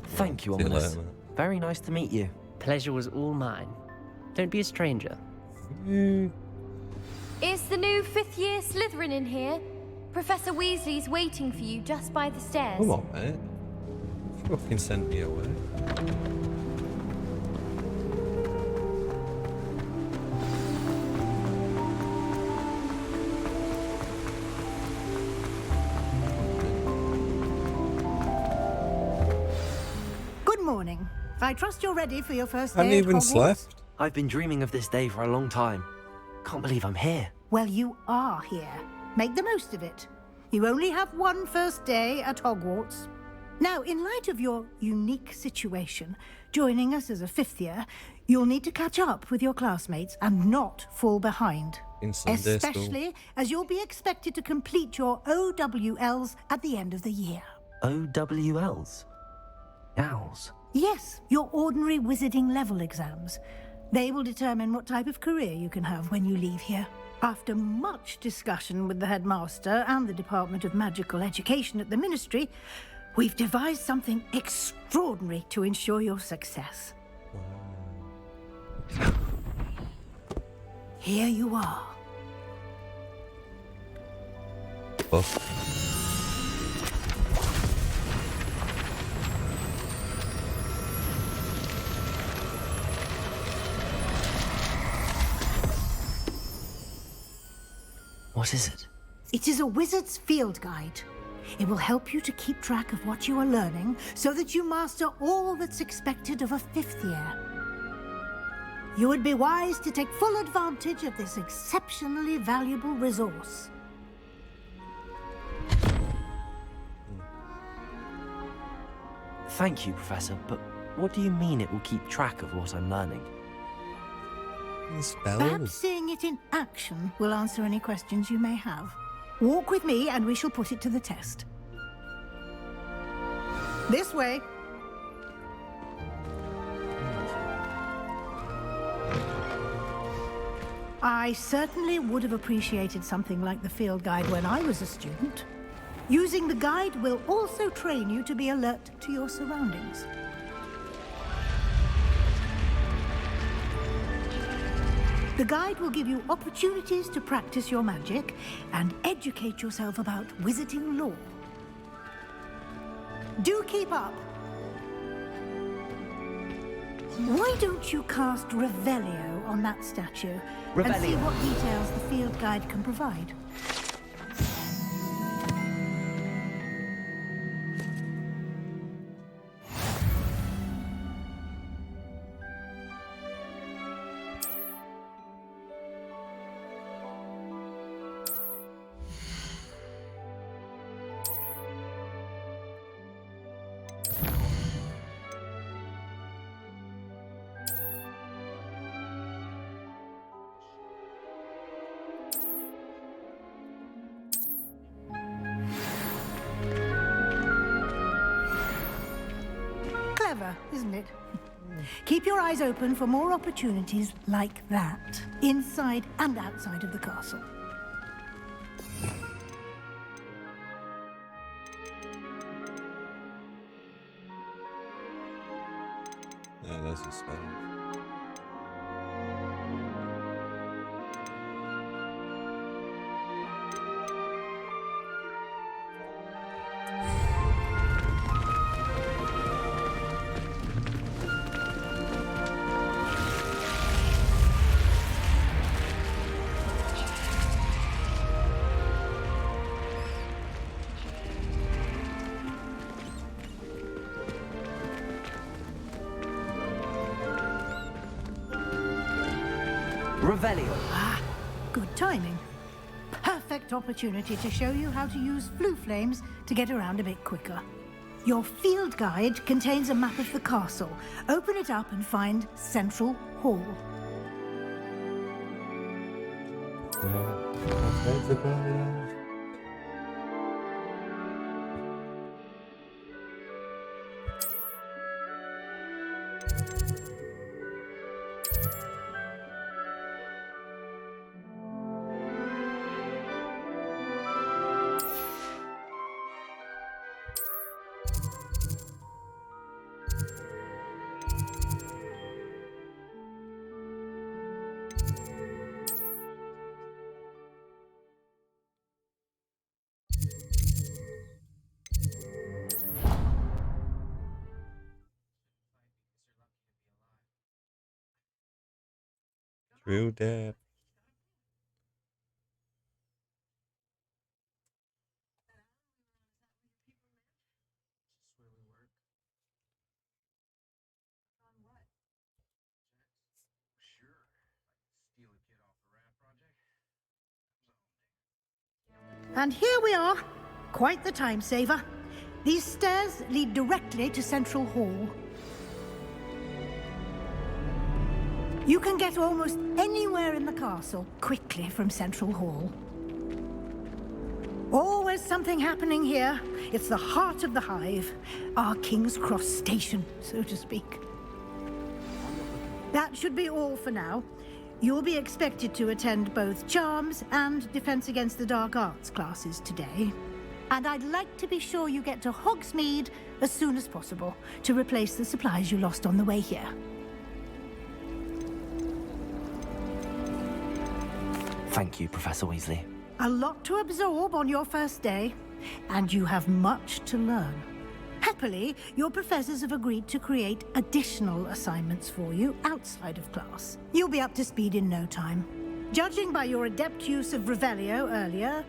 Thank you, Ominous. Very nice to meet you. Pleasure was all mine. Don't be a stranger. Is the new 5th year Slytherin in here? Professor Weasley's waiting for you just by the stairs. Come on, mate. You fucking sent me away. Good morning. I trust you're ready for your first I day haven't at even Hogwarts. slept. I've been dreaming of this day for a long time. Can't believe I'm here. Well, you are here. Make the most of it. You only have one first day at Hogwarts. Now, in light of your unique situation, joining us as a 5th year, you'll need to catch up with your classmates and not fall behind. In Sunday Especially school. as you'll be expected to complete your OWLs at the end of the year. OWLs? Owls? Yes, your ordinary wizarding level exams. They will determine what type of career you can have when you leave here. After much discussion with the headmaster and the Department of Magical Education at the Ministry, we've devised something extraordinary to ensure your success. Here you are. What is it? It is a wizard's field guide. It will help you to keep track of what you are learning so that you master all that's expected of a 5th year. You would be wise to take full advantage of this exceptionally valuable resource. Thank you, Professor, but what do you mean it will keep track of what I'm learning? Perhaps seeing it in action will answer any questions you may have. Walk with me and we shall put it to the test. This way. I certainly would have appreciated something like the field guide when I was a student. Using the guide will also train you to be alert to your surroundings. The guide will give you opportunities to practice your magic and educate yourself about wizarding lore. Do keep up. Why don't you cast Revelio on that statue and see what details the field guide can provide? Clever, isn't it? Keep your eyes open for more opportunities like that, inside and outside of the castle. Yeah, there's a spell. Revelio. Ah, good timing. Perfect opportunity to show you how to use flue flames to get around a bit quicker. Your field guide contains a map of the castle. Open it up and find Central Hall. True depth. And here we are. Quite the time saver. These stairs lead directly to Central Hall. You can get almost anywhere in the castle quickly from Central Hall. Always something happening here. It's the heart of the hive, our King's Cross station, so to speak. That should be all for now. You'll be expected to attend both Charms and Defense Against the Dark Arts classes today. And I'd like to be sure you get to Hogsmeade as soon as possible to replace the supplies you lost on the way here. Thank you, Professor Weasley. A lot to absorb on your first day, and you have much to learn. Happily, your professors have agreed to create additional assignments for you outside of class. You'll be up to speed in no time. Judging by your adept use of Revelio earlier,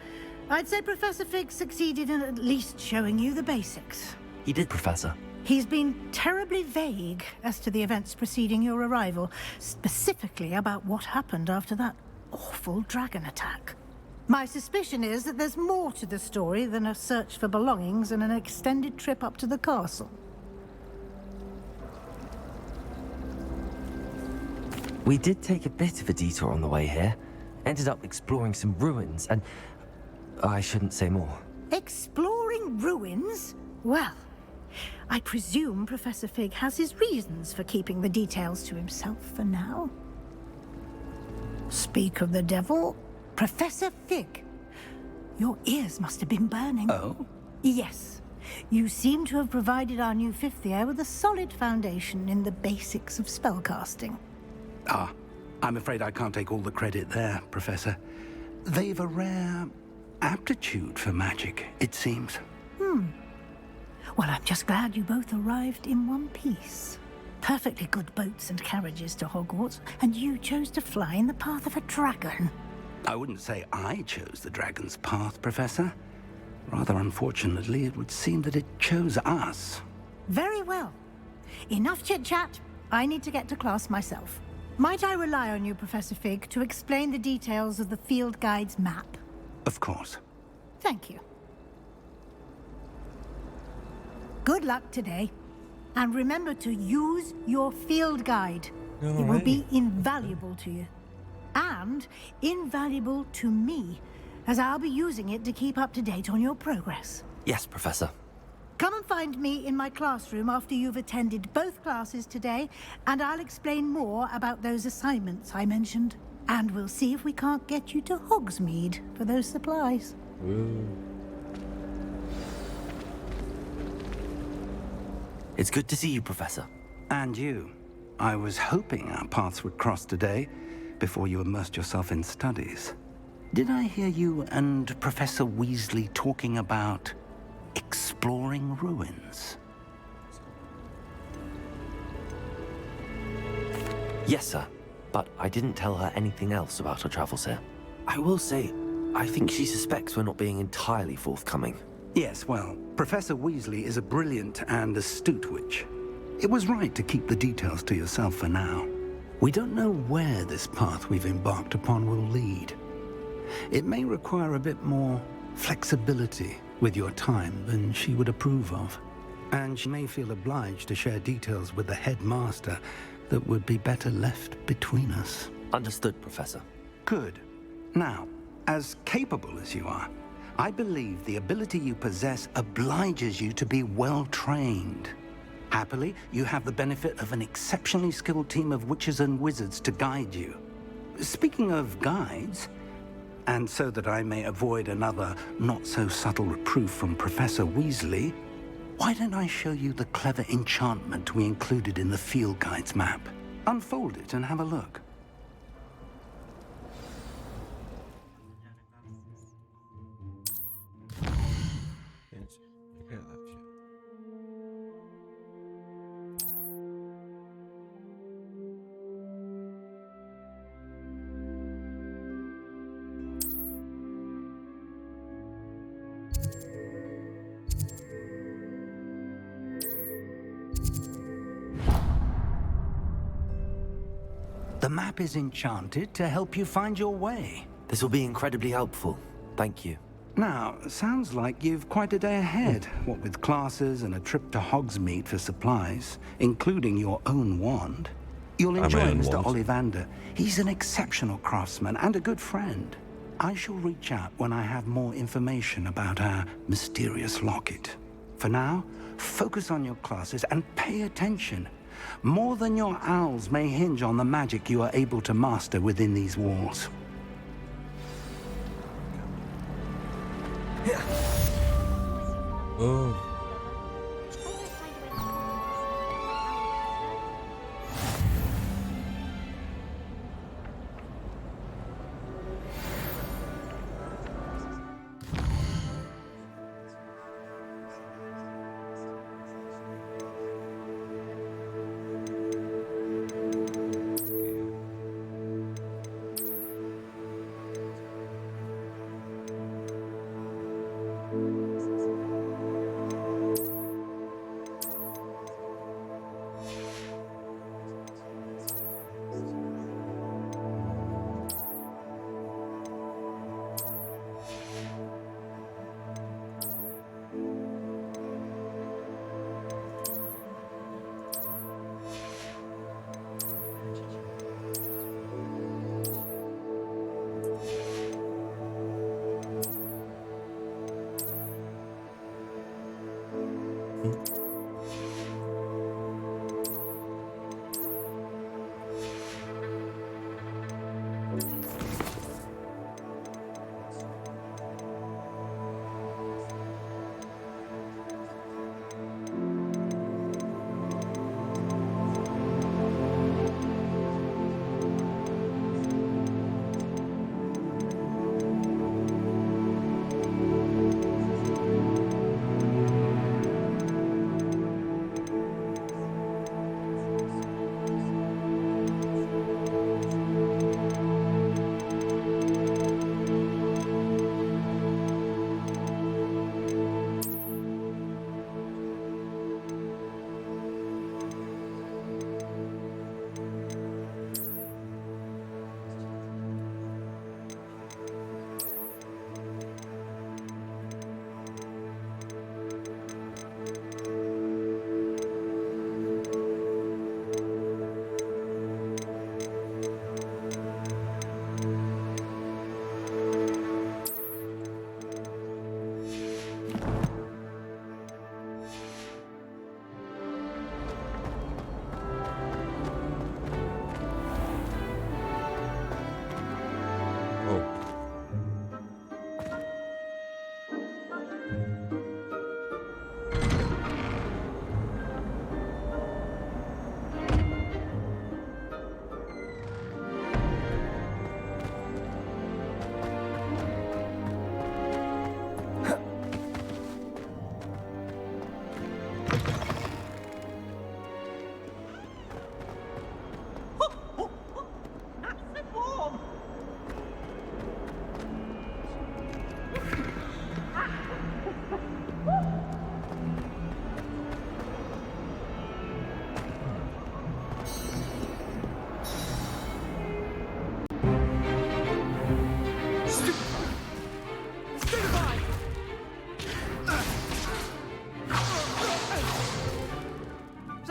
I'd say Professor Fig succeeded in at least showing you the basics. He did, Professor. He's been terribly vague as to the events preceding your arrival, specifically about what happened after that awful dragon attack. My suspicion is that there's more to the story than a search for belongings and an extended trip up to the castle. We did take a bit of a detour on the way here. Ended up exploring some ruins and... I shouldn't say more. Exploring ruins? Well, I presume Professor Fig has his reasons for keeping the details to himself for now. Speak of the devil, Professor Fig. Your ears must have been burning. Oh? Yes. You seem to have provided our new fifth year with a solid foundation in the basics of spellcasting. Ah, I'm afraid I can't take all the credit there, Professor. They've a rare aptitude for magic, it seems. Well, I'm just glad you both arrived in one piece. Perfectly good boats and carriages to Hogwarts, and you chose to fly in the path of a dragon. I wouldn't say I chose the dragon's path, Professor. Rather unfortunately, it would seem that it chose us. Very well. Enough chit-chat. I need to get to class myself. Might I rely on you, Professor Fig, to explain the details of the field guide's map? Of course. Thank you. Good luck today. And remember to use your field guide. It will be invaluable to you. And invaluable to me, as I'll be using it to keep up to date on your progress. Yes, Professor. Come and find me in my classroom after you've attended both classes today, and I'll explain more about those assignments I mentioned. And we'll see if we can't get you to Hogsmeade for those supplies. It's good to see you, Professor. And you. I was hoping our paths would cross today, before you immersed yourself in studies. Did I hear you and Professor Weasley talking about exploring ruins? Yes, sir. But I didn't tell her anything else about our travels here. I will say, I think she suspects we're not being entirely forthcoming. Yes, well, Professor Weasley is a brilliant and astute witch. It was right to keep the details to yourself for now. We don't know where this path we've embarked upon will lead. It may require a bit more flexibility with your time than she would approve of. And she may feel obliged to share details with the headmaster that would be better left between us. Understood, Professor. Good. Now, as capable as you are, I believe the ability you possess obliges you to be well trained. Happily, you have the benefit of an exceptionally skilled team of witches and wizards to guide you. Speaking of guides, and so that I may avoid another not-so-subtle reproof from Professor Weasley, why don't I show you the clever enchantment we included in the field guide's map? Unfold it and have a look. The map is enchanted to help you find your way. This will be incredibly helpful. Thank you. Now, sounds like you've quite a day ahead, what with classes and a trip to Hogsmeade for supplies, including your own wand. You'll enjoy Mr. Ollivander. He's an exceptional craftsman and a good friend. I shall reach out when I have more information about our mysterious locket. For now, focus on your classes and pay attention. More than your owls may hinge on the magic you are able to master within these walls. Oh.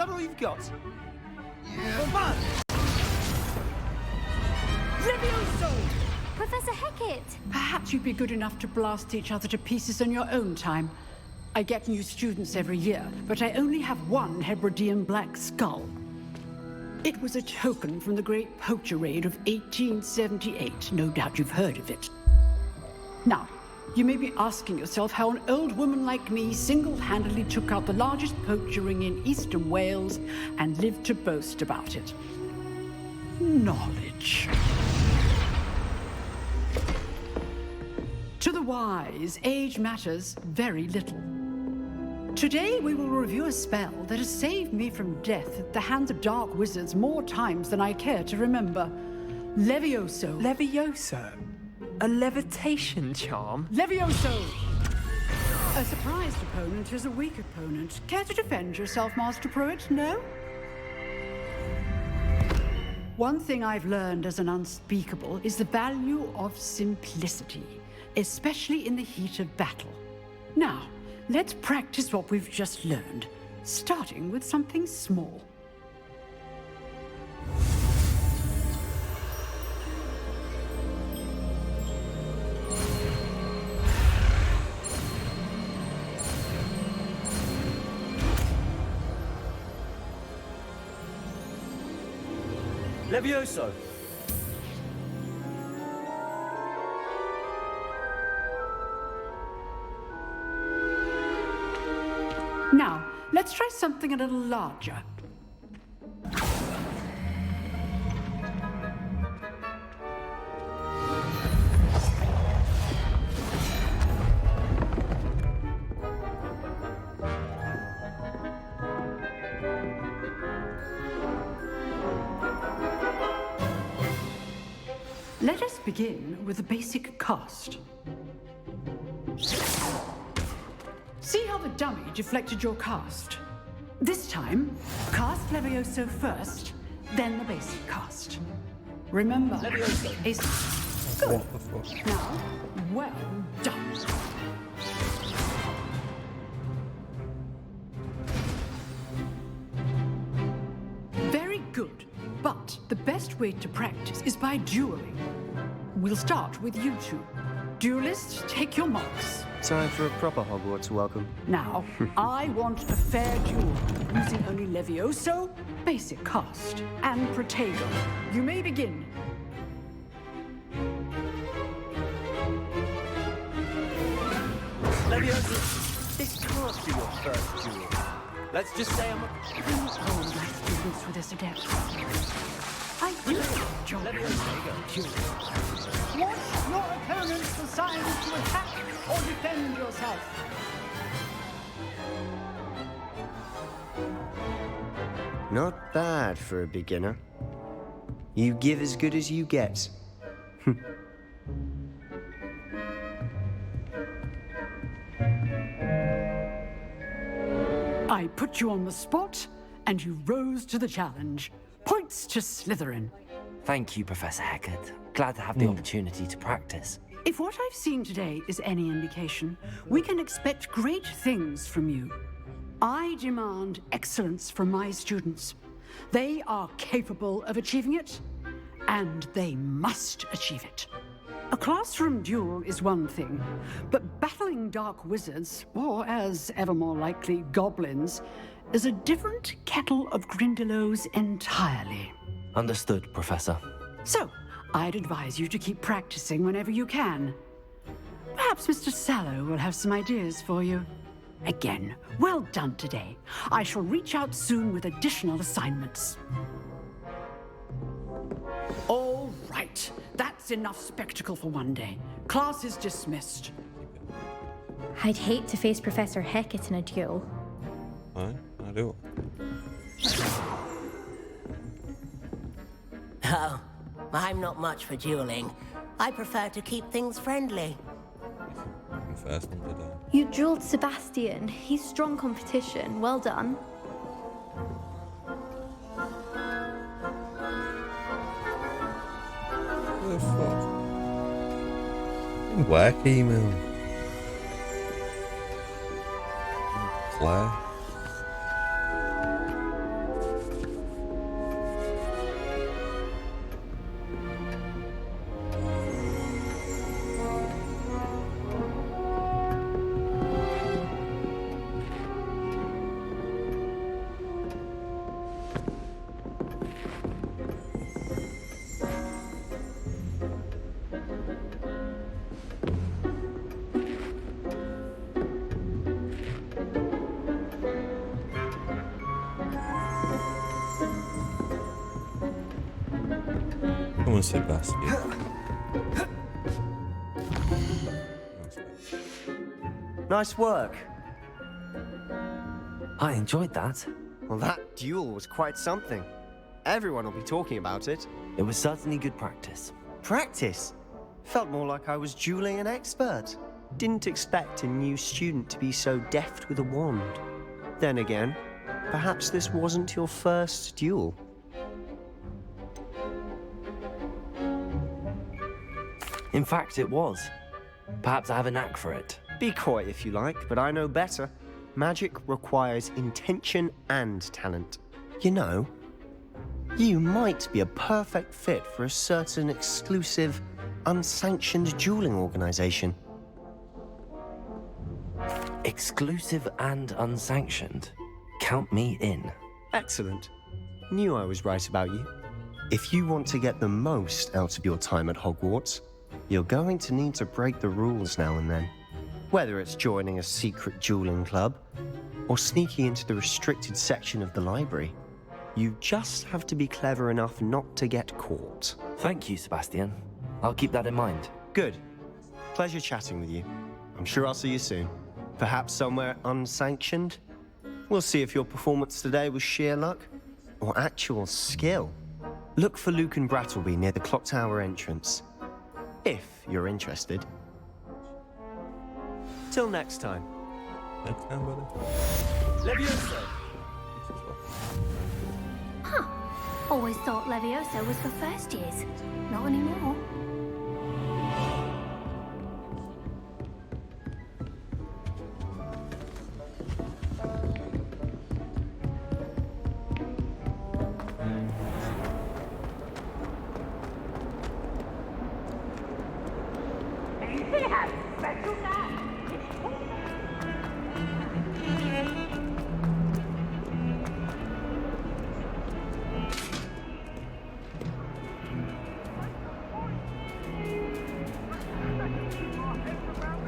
that all you've got? Come on! Levioso! Professor Hecat! Perhaps you'd be good enough to blast each other to pieces on your own time. I get new students every year, but I only have one Hebridean black skull. It was a token from the Great Poacher Raid of 1878. No doubt you've heard of it. Now, you may be asking yourself how an old woman like me single-handedly took out the largest poacher ring in eastern Wales and lived to boast about it. Knowledge. To the wise, age matters very little. Today we will review a spell that has saved me from death at the hands of dark wizards more times than I care to remember. Levioso. Levioso? A levitation charm? Levioso! A surprised opponent is a weak opponent. Care to defend yourself, Master Pruitt? No? One thing I've learned as an unspeakable is the value of simplicity, especially in the heat of battle. Now, let's practice what we've just learned, starting with something small. Levioso! Now, let's try something a little larger. Let us begin with a basic cast. See how the dummy deflected your cast? This time, cast Levioso first, then the basic cast. Remember, Levioso. Good. Now, well done. Very good, but the best way to practice is by dueling. We'll start with you two. Duelists, take your marks. Time for a proper Hogwarts welcome. Now, I want a fair duel, using only Levioso, basic cast, and Protego. You may begin. Levioso, this can't be your first duel. Let's just say I'm a... I don't hold my students with this adept. I do a job. Watch your opponent's assigned to attack or defend yourself. Not bad for a beginner. You give as good as you get. I put you on the spot, and you rose to the challenge. Points to Slytherin. Thank you, Professor Hecat. Glad to have the opportunity to practice. If what I've seen today is any indication, we can expect great things from you. I demand excellence from my students. They are capable of achieving it, and they must achieve it. A classroom duel is one thing, but battling dark wizards, or as ever more likely, goblins, is a different kettle of Grindylows entirely. Understood, Professor. So, I'd advise you to keep practicing whenever you can. Perhaps Mr. Sallow will have some ideas for you. Again, well done today. I shall reach out soon with additional assignments. All right, that's enough spectacle for one day. Class is dismissed. I'd hate to face Professor Hecat in a duel. Fine, I do. Oh, I'm not much for dueling. I prefer to keep things friendly. First one to die. You dueled Sebastian. He's strong competition. Well done. What the fuck? Work email. Claire. on, Sebastian. Nice work. I enjoyed that. Well, that duel was quite something. Everyone will be talking about it. It was certainly good practice. Practice? Felt more like I was dueling an expert. Didn't expect a new student to be so deft with a wand. Then again, perhaps this wasn't your first duel. In fact, it was. Perhaps I have a knack for it. Be coy if you like, but I know better. Magic requires intention and talent. You know, you might be a perfect fit for a certain exclusive, unsanctioned dueling organization. Exclusive and unsanctioned? Count me in. Excellent. Knew I was right about you. If you want to get the most out of your time at Hogwarts, you're going to need to break the rules now and then. Whether it's joining a secret dueling club, or sneaking into the restricted section of the library, you just have to be clever enough not to get caught. Thank you, Sebastian. I'll keep that in mind. Good. Pleasure chatting with you. I'm sure I'll see you soon. Perhaps somewhere unsanctioned? We'll see if your performance today was sheer luck or actual skill. Look for Luke and Brattleby near the clock tower entrance, if you're interested. Till next time. Next time, buddy. Leviosa! Huh. Always thought Leviosa was for first years. Not anymore.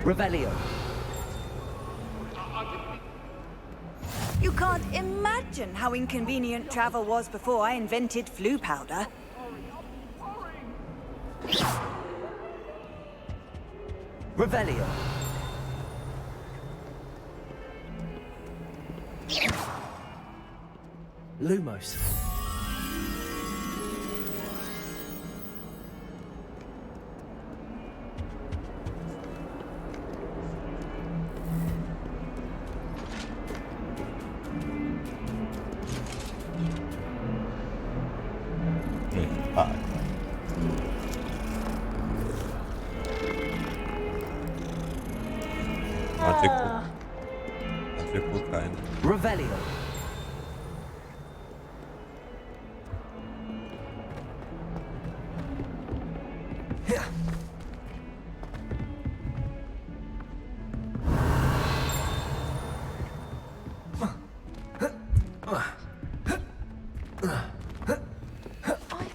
Revelio. You can't imagine how inconvenient travel was before I invented flu powder. Revelio. Lumos. Magical kind. Revelio.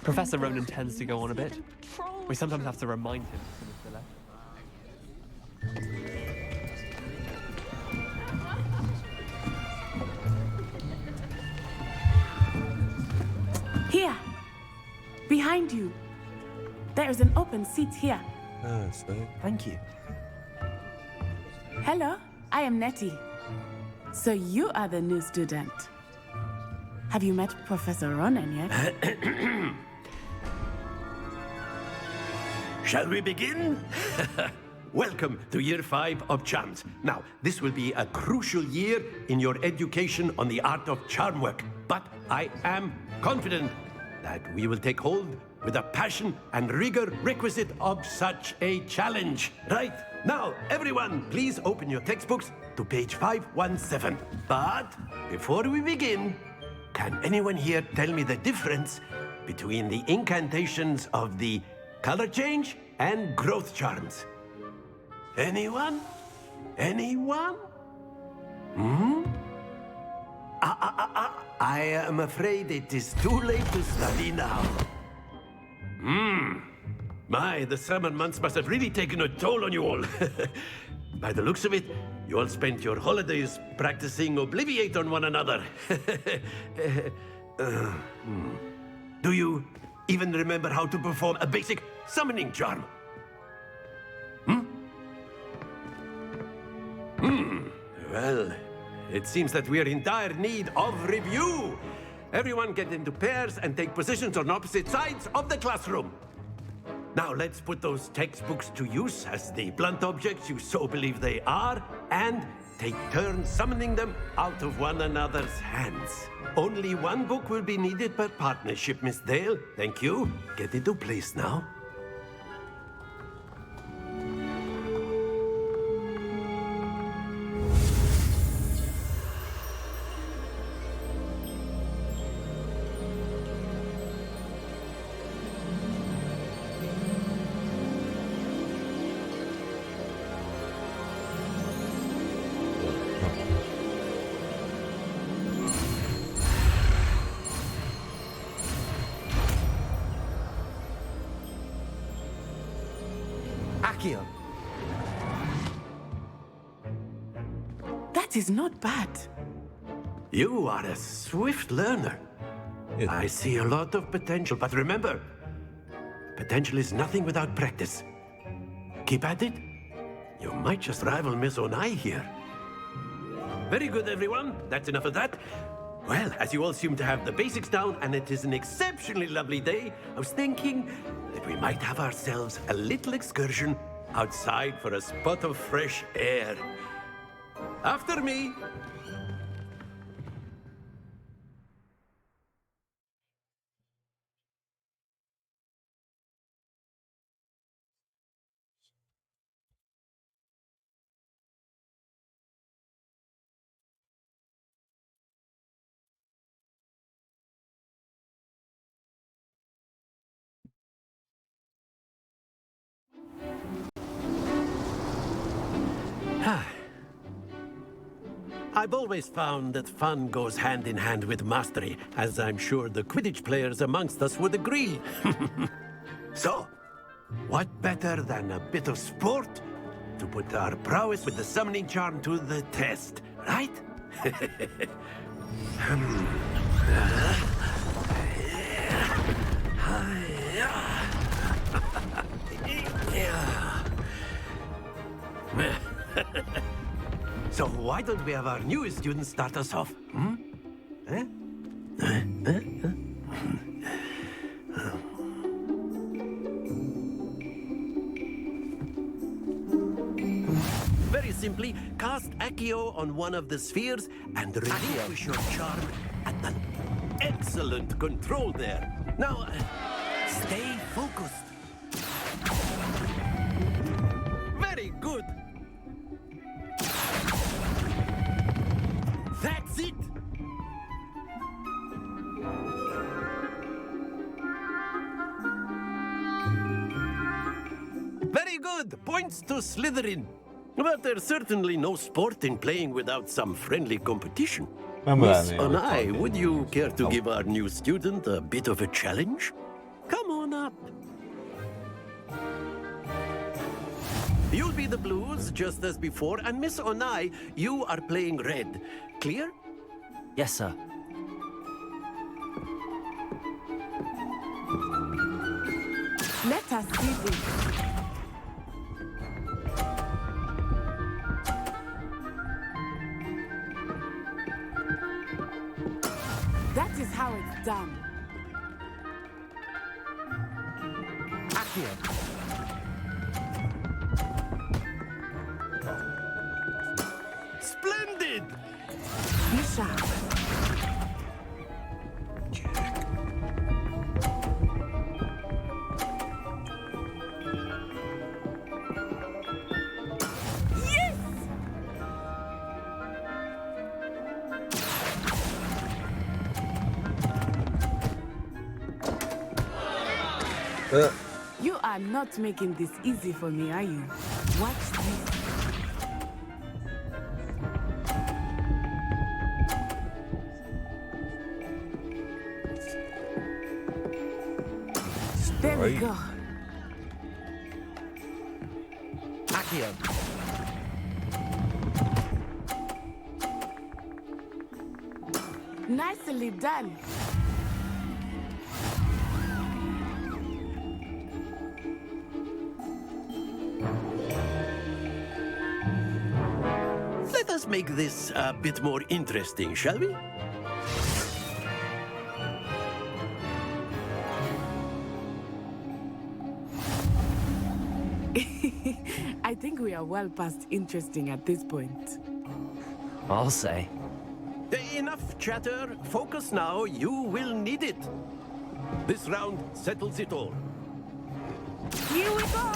Professor Ronan tends to go on a bit. We sometimes have to remind him to finish the lesson. Here, behind you. There is an open seat here. Ah, sweet. Thank you. Hello, I am Nettie. So you are the new student. Have you met Professor Ronan yet? Shall we begin? Welcome to Year 5 of Charms. Now, this will be a crucial year in your education on the art of charm work. But I am confident that we will take hold with the passion and rigor requisite of such a challenge. Right, now, everyone, please open your textbooks to page 517. But before we begin, can anyone here tell me the difference between the incantations of the color change and growth charms? Anyone? Anyone? Hmm? I am afraid it is too late to study now. My, the summer months must have really taken a toll on you all. By the looks of it, you all spent your holidays practicing Obliviate on one another. Do you even remember how to perform a basic summoning charm? Well, it seems that we are in dire need of review. Everyone get into pairs and take positions on opposite sides of the classroom. Now let's put those textbooks to use as the blunt objects you so believe they are, and take turns summoning them out of one another's hands. Only one book will be needed per partnership, Miss Dale. Thank you. Get into place now. Akio. That is not bad. You are a swift learner. I see a lot of potential, but remember, potential is nothing without practice. Keep at it. You might just rival Miss Onai here. Very good, everyone. That's enough of that. Well, as you all seem to have the basics down, and it is an exceptionally lovely day, I was thinking that we might have ourselves a little excursion outside for a spot of fresh air. After me. I've always found that fun goes hand in hand with mastery, as I'm sure the Quidditch players amongst us would agree. So, what better than a bit of sport to put our prowess with the summoning charm to the test, right? So why don't we have our newest student start us off? Very simply, cast Accio on one of the spheres and relinquish your charm at an excellent control there. Now, stay focused. Very good. That's it! Very good! Points to Slytherin. But there's certainly no sport in playing without some friendly competition. Miss Onai, would you care to give our new student a bit of a challenge? Come on up. You'll be the blues, just as before, and Miss Onai, you are playing red. Clear? Yes, sir. Let us see this. That is how it's done. Accio. Splendid! Be sharp. You are not making this easy for me, are you? Watch this. There we go. Accio. Nicely done. make this a bit more interesting, shall we? I think we are well past interesting at this point. I'll say. Enough chatter. Focus now. You will need it. This round settles it all. Here we go!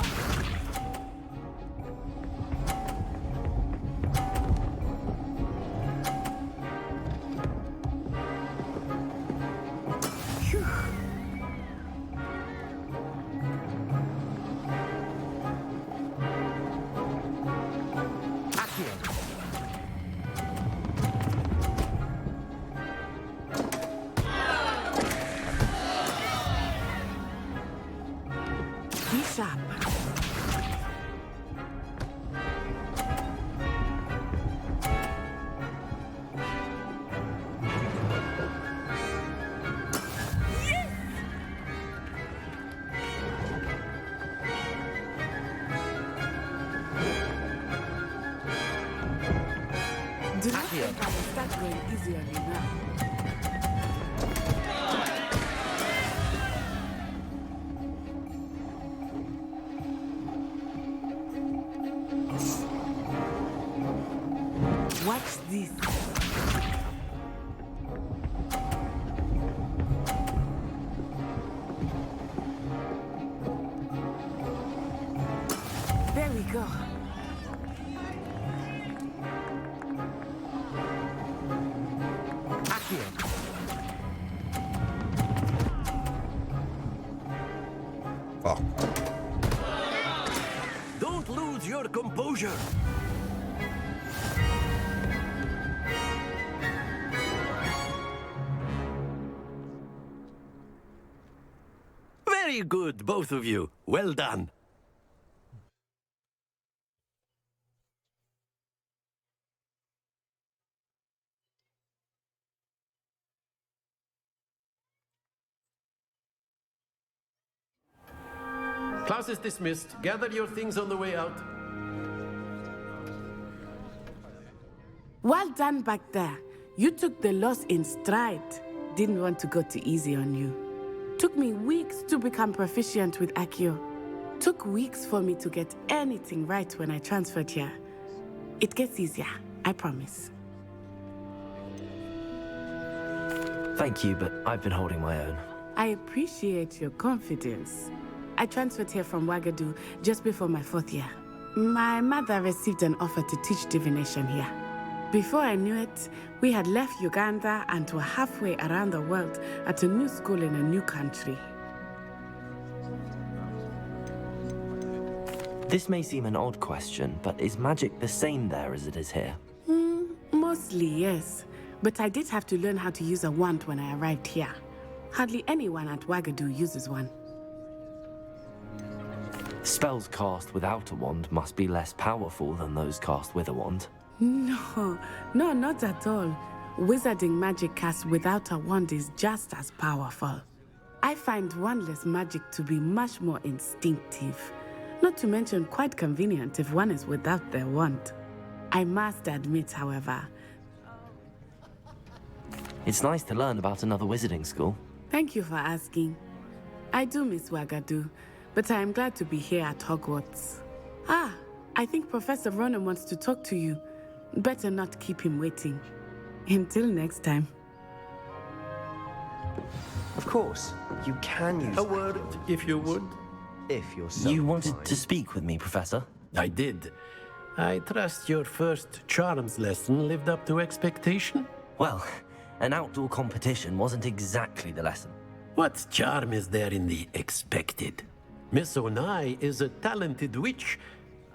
Do not think I will start going easy on you now. Watch this. There we go. Fuck. Don't lose your composure. Very good, both of you. Well done. Class is dismissed. Gather your things on the way out. Well done back there. You took the loss in stride. Didn't want to go too easy on you. Took me weeks to become proficient with Accio. Took weeks for me to get anything right when I transferred here. It gets easier, I promise. Thank you, but I've been holding my own. I appreciate your confidence. I transferred here from Wagadu just before my 4th year. My mother received an offer to teach divination here. Before I knew it, we had left Uganda and were halfway around the world at a new school in a new country. This may seem an odd question, but is magic the same there as it is here? Mostly, yes. But I did have to learn how to use a wand when I arrived here. Hardly anyone at Wagadu uses one. Spells cast without a wand must be less powerful than those cast with a wand. No, not at all. Wizarding magic cast without a wand is just as powerful. I find wandless magic to be much more instinctive. Not to mention quite convenient if one is without their wand. I must admit, however... It's nice to learn about another wizarding school. Thank you for asking. I do miss Wagadu, but I am glad to be here at Hogwarts. Ah, I think Professor Ronan wants to talk to you. Better not keep him waiting. Until next time. Of course, you can use a word, if you would. If you're so You wanted to speak with me, Professor? I did. I trust your first charms lesson lived up to expectation? Well, an outdoor competition wasn't exactly the lesson. What charm is there in the expected? Miss Onai is a talented witch.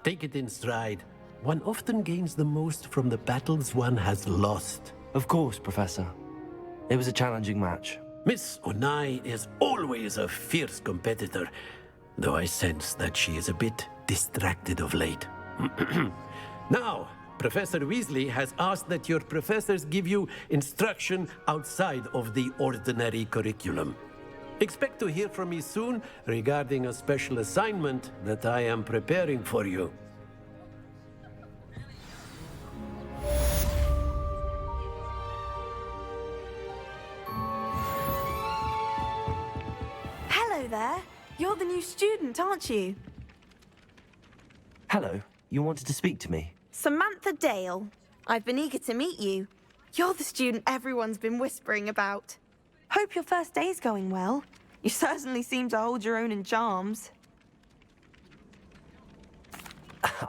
Take it in stride. One often gains the most from the battles one has lost. Of course, Professor. It was a challenging match. Miss Onai is always a fierce competitor, though I sense that she is a bit distracted of late. Now, Professor Weasley has asked that your professors give you instruction outside of the ordinary curriculum. Expect to hear from me soon regarding a special assignment that I am preparing for you. there. You're the new student, aren't you? Hello, you wanted to speak to me? Samantha Dale. I've been eager to meet you. You're the student everyone's been whispering about. Hope your first day's going well. You certainly seem to hold your own in charms.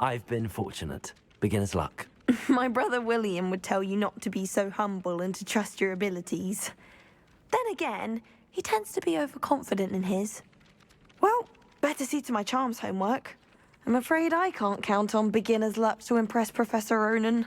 I've been fortunate. Beginner's luck. My brother William would tell you not to be so humble and to trust your abilities. Then again, he tends to be overconfident in his. Well, better see to my charms homework. I'm afraid I can't count on beginner's luck to impress Professor Ronan.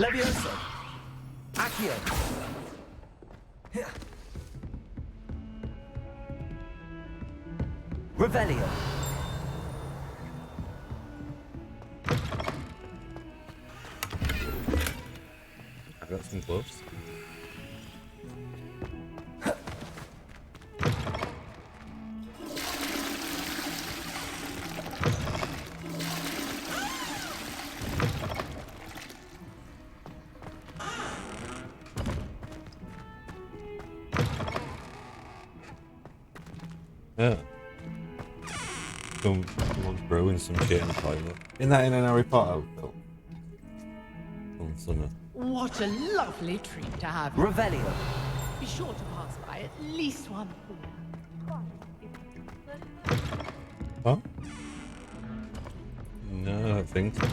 Leviosa! Accio! Revelio! I got some gloves. Yeah. Someone's brewing some shit in the toilet. Isn't that in an Harry Potter film? From summer. What a lovely treat to have. Revelio! Be sure to pass by at least one. Huh? No, I don't think so.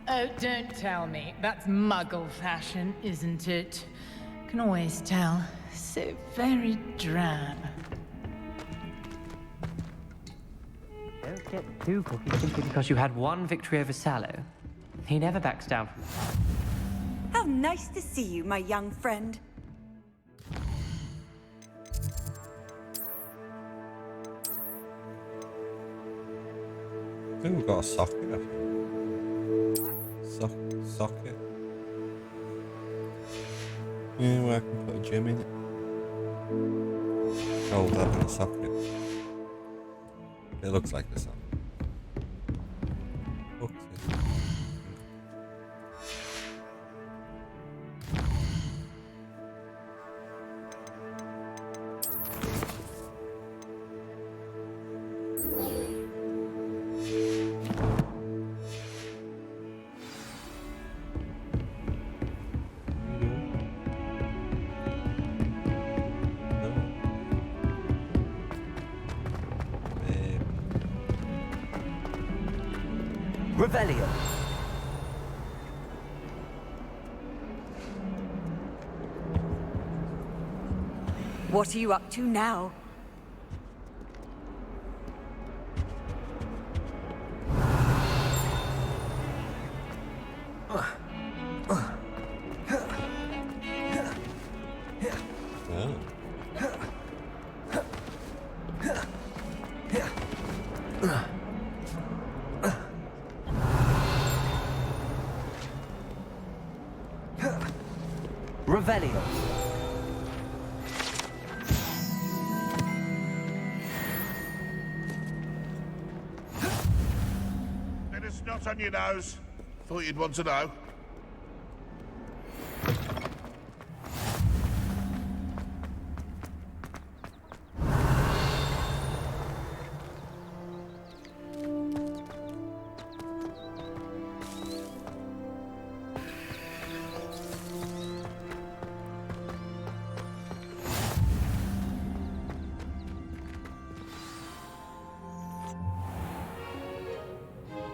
Oh, don't tell me. That's Muggle fashion, isn't it? Can always tell. So very drab. Don't get too cocky simply because you had one victory over Sallow. He never backs down from the How nice to see you, my young friend. I think we've got a socket, I think. Socket. Yeah, where I can put a gem in it. Hold that in a socket. It looks like a socket. Revelio! What are you up to now? What's on your nose? Thought you'd want to know.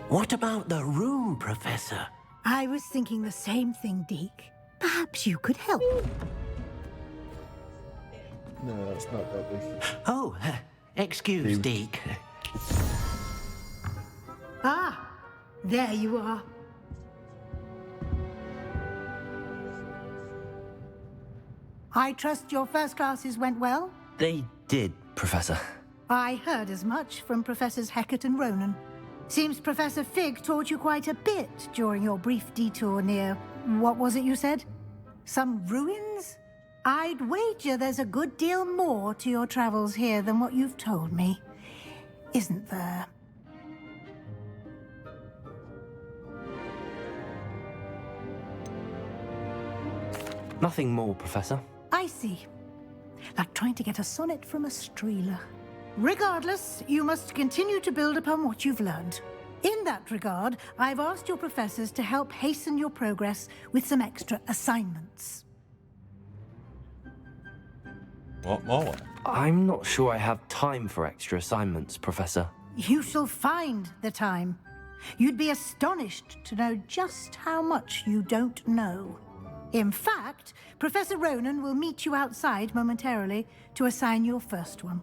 What about the room, Professor? I was thinking the same thing, Deke. Perhaps you could help. No, that's not rubbish. Oh, excuse, Deke. Ah, there you are. I trust your first classes went well? They did, Professor. I heard as much from Professors Hecat and Ronan. Seems Professor Fig taught you quite a bit during your brief detour near... what was it you said? Some ruins? I'd wager there's a good deal more to your travels here than what you've told me. Isn't there? Nothing more, Professor. I see. Like trying to get a sonnet from a streeler. Regardless, you must continue to build upon what you've learned. In that regard, I've asked your professors to help hasten your progress with some extra assignments. What more? I'm not sure I have time for extra assignments, Professor. You shall find the time. You'd be astonished to know just how much you don't know. In fact, Professor Ronan will meet you outside momentarily to assign your first one.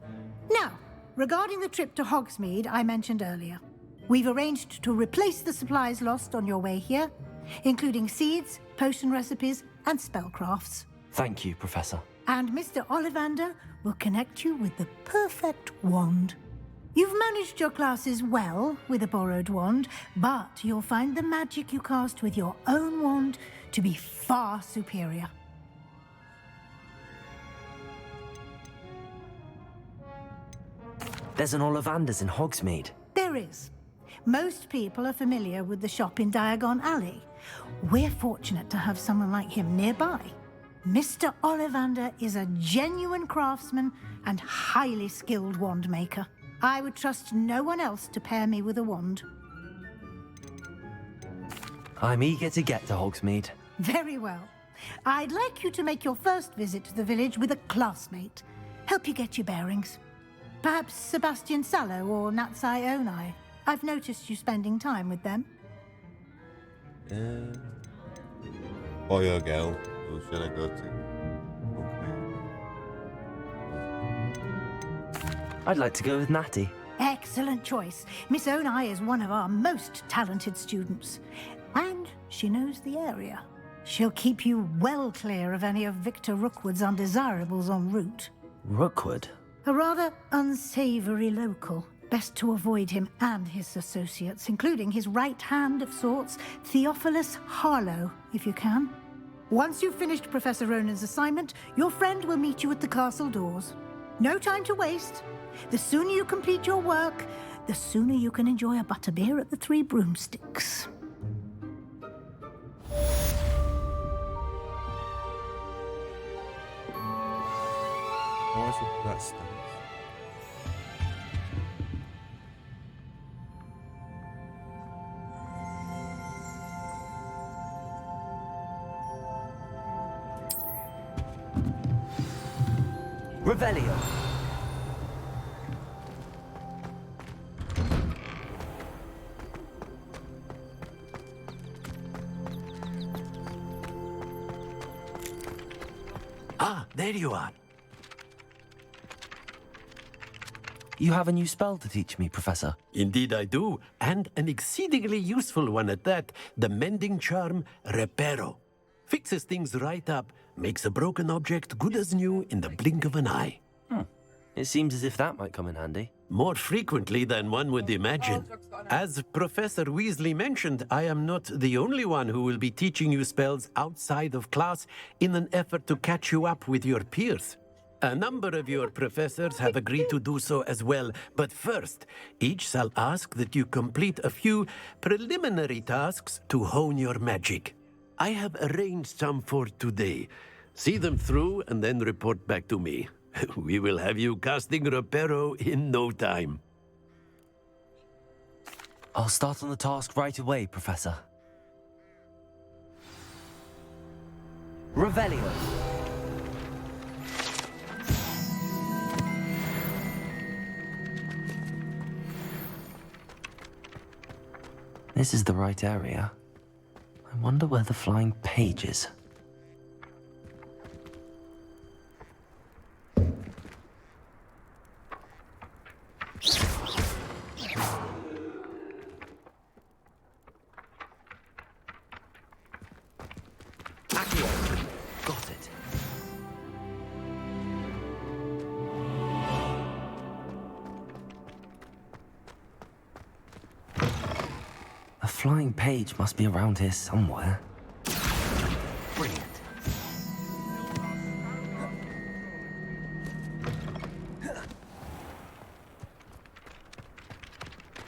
Now, regarding the trip to Hogsmeade I mentioned earlier, we've arranged to replace the supplies lost on your way here, including seeds, potion recipes, and spellcrafts. Thank you, Professor. And Mr. Ollivander will connect you with the perfect wand. You've managed your classes well with a borrowed wand, but you'll find the magic you cast with your own wand to be far superior. There's an Ollivander's in Hogsmeade. There is. Most people are familiar with the shop in Diagon Alley. We're fortunate to have someone like him nearby. Mr. Ollivander is a genuine craftsman and highly skilled wand maker. I would trust no one else to pair me with a wand. I'm eager to get to Hogsmeade. Very well. I'd like you to make your first visit to the village with a classmate. Help you get your bearings. Perhaps Sebastian Sallow or Natsai Onai. I've noticed you spending time with them. Boy or girl, who should I go to? I'd like to go with Natty. Excellent choice. Miss Onai is one of our most talented students. And she knows the area. She'll keep you well clear of any of Victor Rookwood's undesirables en route. Rookwood? A rather unsavory local. Best to avoid him and his associates, including his right hand of sorts, Theophilus Harlow, if you can. Once you've finished Professor Ronan's assignment, your friend will meet you at the castle doors. No time to waste. The sooner you complete your work, the sooner you can enjoy a butterbeer at the Three Broomsticks. Why is it that stance? Revelio. Ah, there you are. You have a new spell to teach me, Professor. Indeed I do, and an exceedingly useful one at that. The mending charm, Reparo. Fixes things right up, makes a broken object good as new in the blink of an eye. It seems as if that might come in handy. More frequently than one would imagine. As Professor Weasley mentioned, I am not the only one who will be teaching you spells outside of class in an effort to catch you up with your peers. A number of your professors have agreed to do so as well, but first, each shall ask that you complete a few preliminary tasks to hone your magic. I have arranged some for today. See them through and then report back to me. We will have you casting Reparo in no time. I'll start on the task right away, Professor. Revelio. This is the right area. I wonder where the flying page is. Got it. A flying page must be around here somewhere. Brilliant.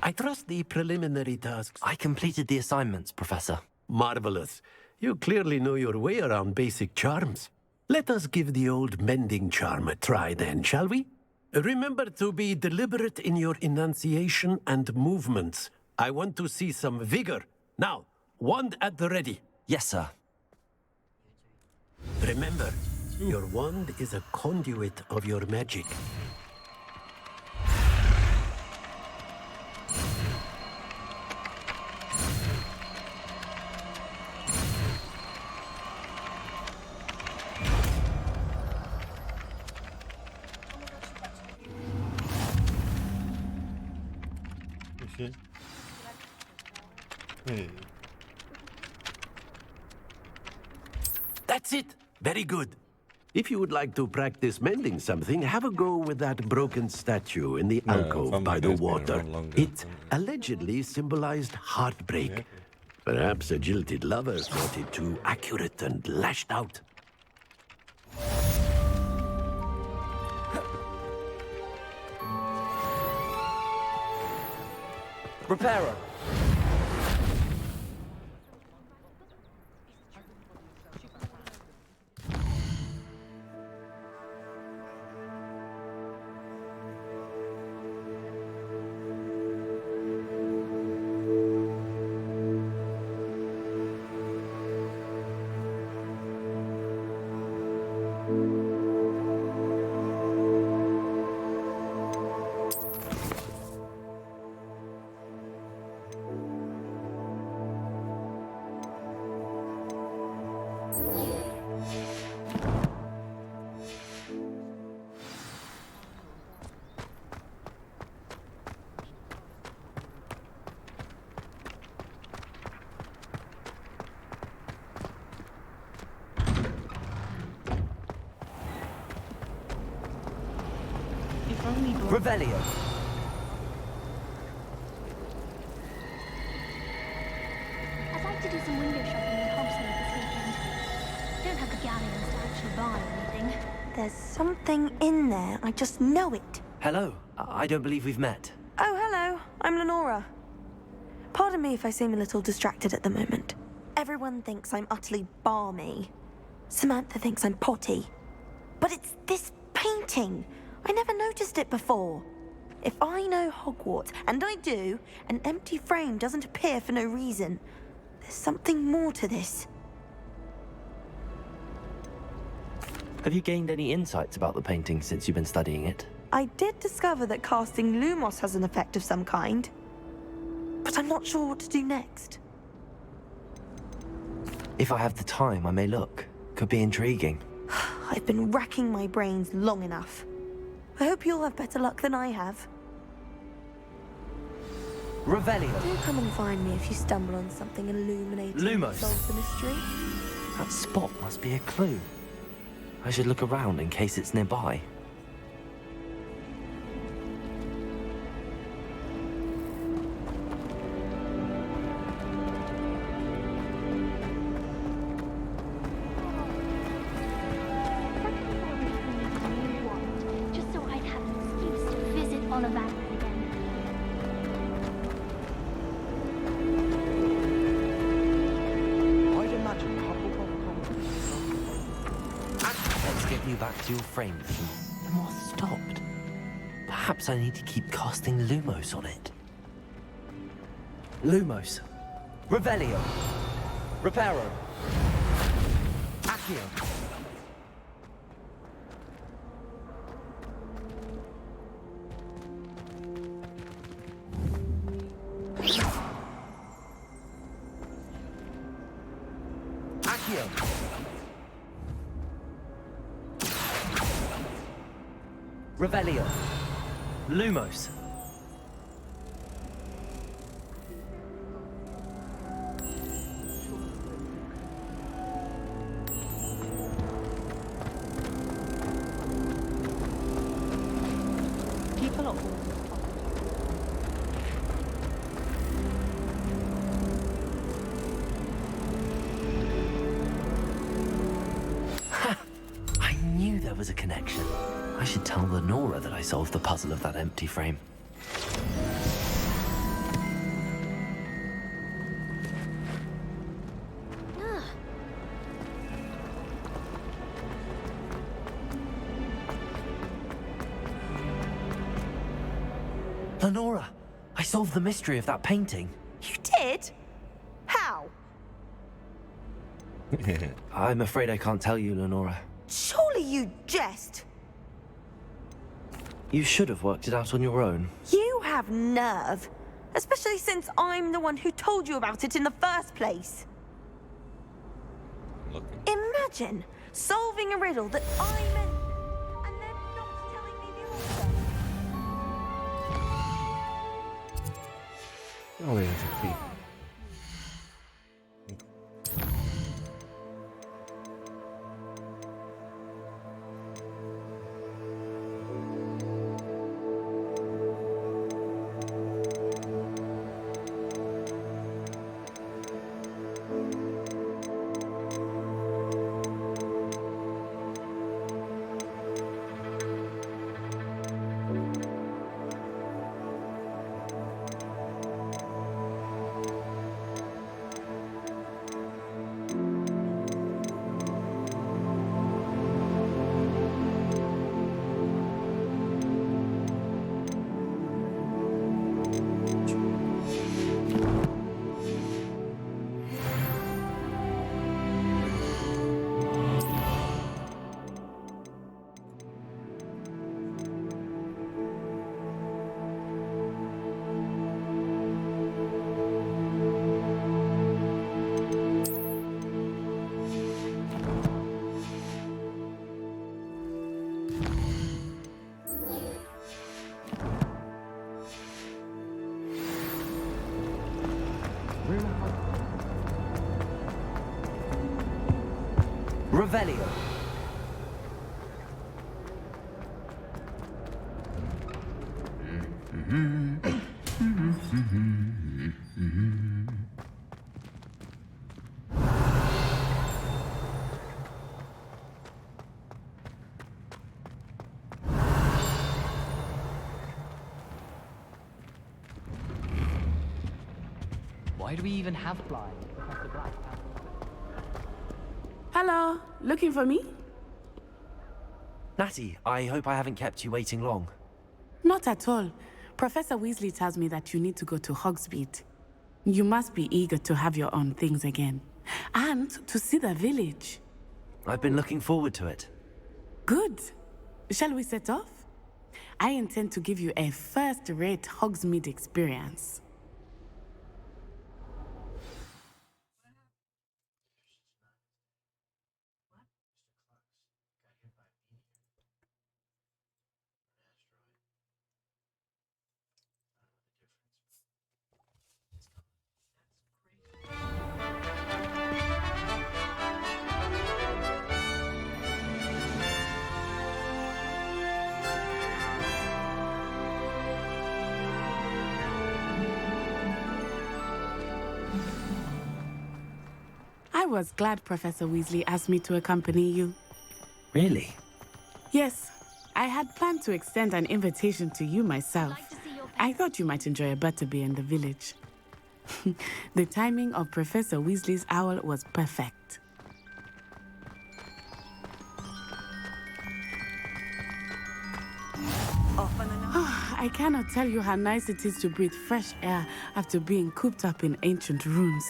I trust the preliminary tasks. I completed the assignments, Professor. Marvelous. You clearly know your way around basic charms. Let us give the old mending charm a try then, shall we? Remember to be deliberate in your enunciation and movements. I want to see some vigor. Now, wand at the ready. Yes, sir. Remember, your wand is a conduit of your magic. That's it! Very good. If you would like to practice mending something, have a go with that broken statue in the alcove by the water. It allegedly symbolized heartbreak. Perhaps a jilted lover thought it too accurate and lashed out. Reparo. Revelio. I'd like to do some window shopping in Hogsmeade this weekend. Don't have the galleons to actually buy anything. There's something in there. I just know it. Hello. I don't believe we've met. Oh, hello. I'm Lenora. Pardon me if I seem a little distracted at the moment. Everyone thinks I'm utterly balmy. Samantha thinks I'm potty. But it's this painting. I never noticed it before. If I know Hogwarts, and I do, an empty frame doesn't appear for no reason. There's something more to this. Have you gained any insights about the painting since you've been studying it? I did discover that casting Lumos has an effect of some kind. But I'm not sure what to do next. If I have the time, I may look. Could be intriguing. I've been racking my brains long enough. I hope you'll have better luck than I have. Revelio. Do come and find me if you stumble on something illuminating Lumos. that solves the mystery. That spot must be a clue. I should look around in case it's nearby. Ollivander again. I'd imagine Let's get you back to your frame. The moth stopped. Perhaps I need to keep casting Lumos on it. Lumos. Revelio. Reparo. Accio. Accio. Revelio. Lumos. Keep a lot. I knew there was a connection. I should tell Lenora that I solved the puzzle of that empty frame. Lenora, I solved the mystery of that painting. You did? How? I'm afraid I can't tell you, Lenora. Surely you jest. You should have worked it out on your own. You have nerve. Especially since I'm the one who told you about it in the first place. Imagine solving a riddle that I meant and then not telling me the answer. Oh, yeah, it's a peep. Revelio. Why do we even have flying? Professor Black. Hello, looking for me? Natty, I hope I haven't kept you waiting long. Not at all. Professor Weasley tells me that you need to go to Hogsmeade. You must be eager to have your own things again. And to see the village. I've been looking forward to it. Good. Shall we set off? I intend to give you a first-rate Hogsmeade experience. I was glad Professor Weasley asked me to accompany you. Really? Yes, I had planned to extend an invitation to you myself. I thought you might enjoy a butterbeer in the village. The timing of Professor Weasley's owl was perfect. I cannot tell you how nice it is to breathe fresh air after being cooped up in ancient ruins.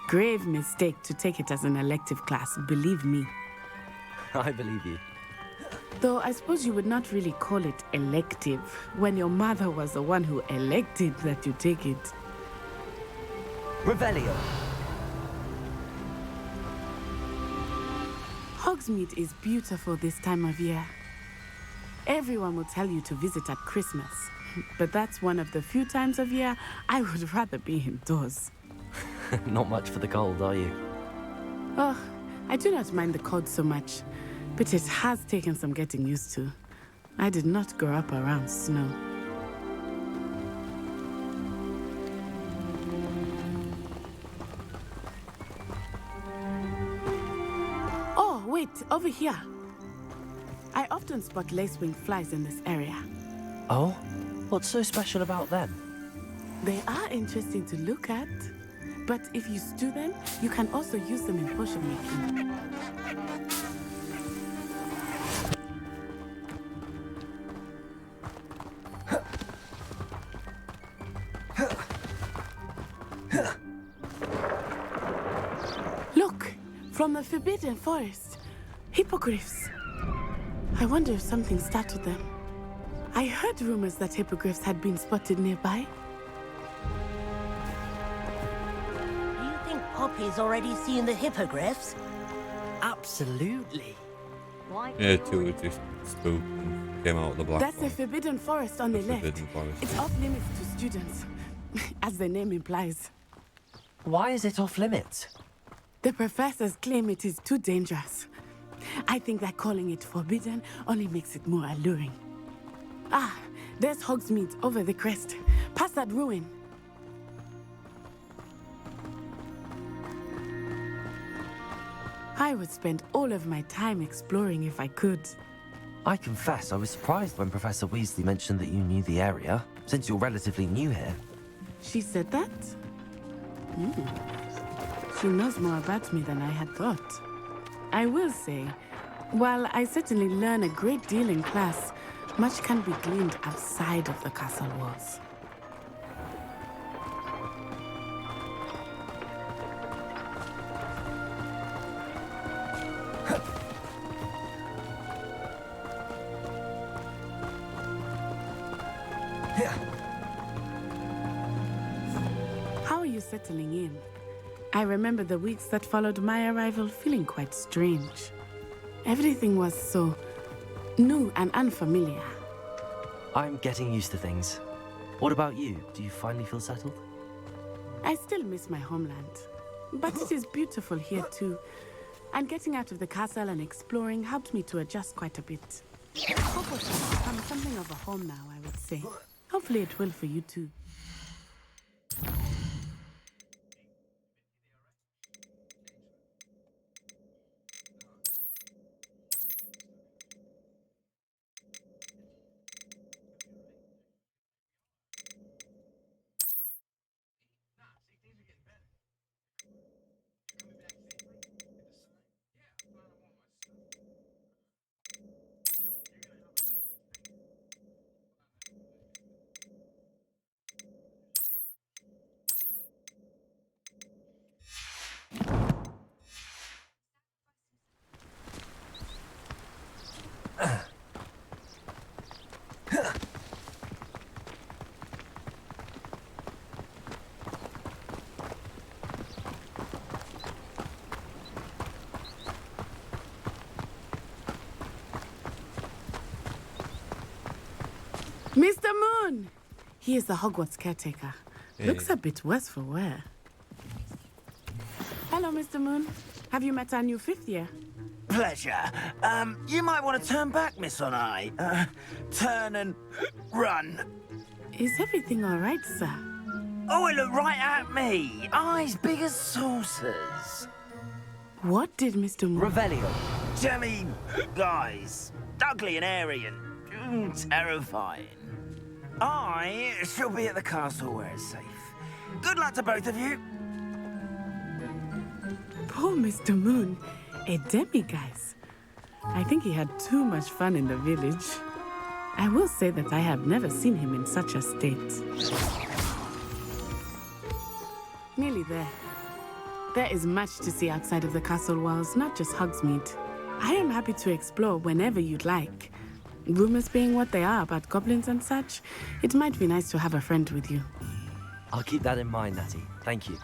Grave mistake to take it as an elective class, believe me. I believe you. Though I suppose you would not really call it elective when your mother was the one who elected that you take it. Revelio. Hogsmeade is beautiful this time of year. Everyone will tell you to visit at Christmas, but that's one of the few times of year I would rather be indoors. Not much for the cold, are you? Oh, I do not mind the cold so much, but it has taken some getting used to. I did not grow up around snow. Oh, wait, over here. I often spot lacewing flies in this area. Oh? What's so special about them? They are interesting to look at, but if you stew them, you can also use them in potion making. Look, from the Forbidden Forest, hippogriffs. I wonder if something startled them. I heard rumors that hippogriffs had been spotted nearby. Do you think Poppy's already seen the hippogriffs? Absolutely. Yeah, two just spooked and came out of the black. That's the Forbidden Forest on the left. Forbidden Forest. It's off limits to students, as the name implies. Why is it off limits? The professors claim it is too dangerous. I think that calling it forbidden only makes it more alluring. Ah, there's Hogsmeade over the crest. Past that ruin. I would spend all of my time exploring if I could. I confess I was surprised when Professor Weasley mentioned that you knew the area, since you're relatively new here. She said that? She knows more about me than I had thought. I will say, while I certainly learn a great deal in class, much can be gleaned outside of the castle walls. How are you settling in? I remember the weeks that followed my arrival feeling quite strange. Everything was so new and unfamiliar. I'm getting used to things. What about you? Do you finally feel settled? I still miss my homeland, but it is beautiful here too. And getting out of the castle and exploring helped me to adjust quite a bit. Hogwarts has become something of a home now, I would say. Hopefully it will for you too. Mr. Moon! He is the Hogwarts caretaker. Looks a bit worse for wear. Hello, Mr. Moon. Have you met our new fifth year? Pleasure. You might want to turn back, Miss Onai. Turn and run. Is everything all right, sir? Oh, it looked right at me. Eyes big as saucers. What did Mr. Moon... Revelio. Jemmy guys. Ugly and airy and Terrifying. I shall be at the castle where it's safe. Good luck to both of you. Poor Mr. Moon, a demiguise. I think he had too much fun in the village. I will say that I have never seen him in such a state. Nearly there. There is much to see outside of the castle walls, not just Hogsmeade. I am happy to explore whenever you'd like. Rumors being what they are about goblins and such, it might be nice to have a friend with you. I'll keep that in mind, Natty. Thank you.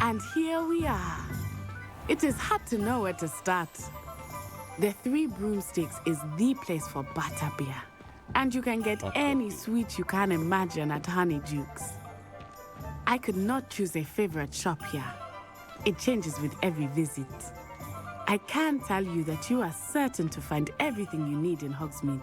And here we are. It is hard to know where to start. The Three Broomsticks is the place for butterbeer. And you can get any sweet you can imagine at Honeydukes. I could not choose a favorite shop here. It changes with every visit. I can tell you that you are certain to find everything you need in Hogsmeade.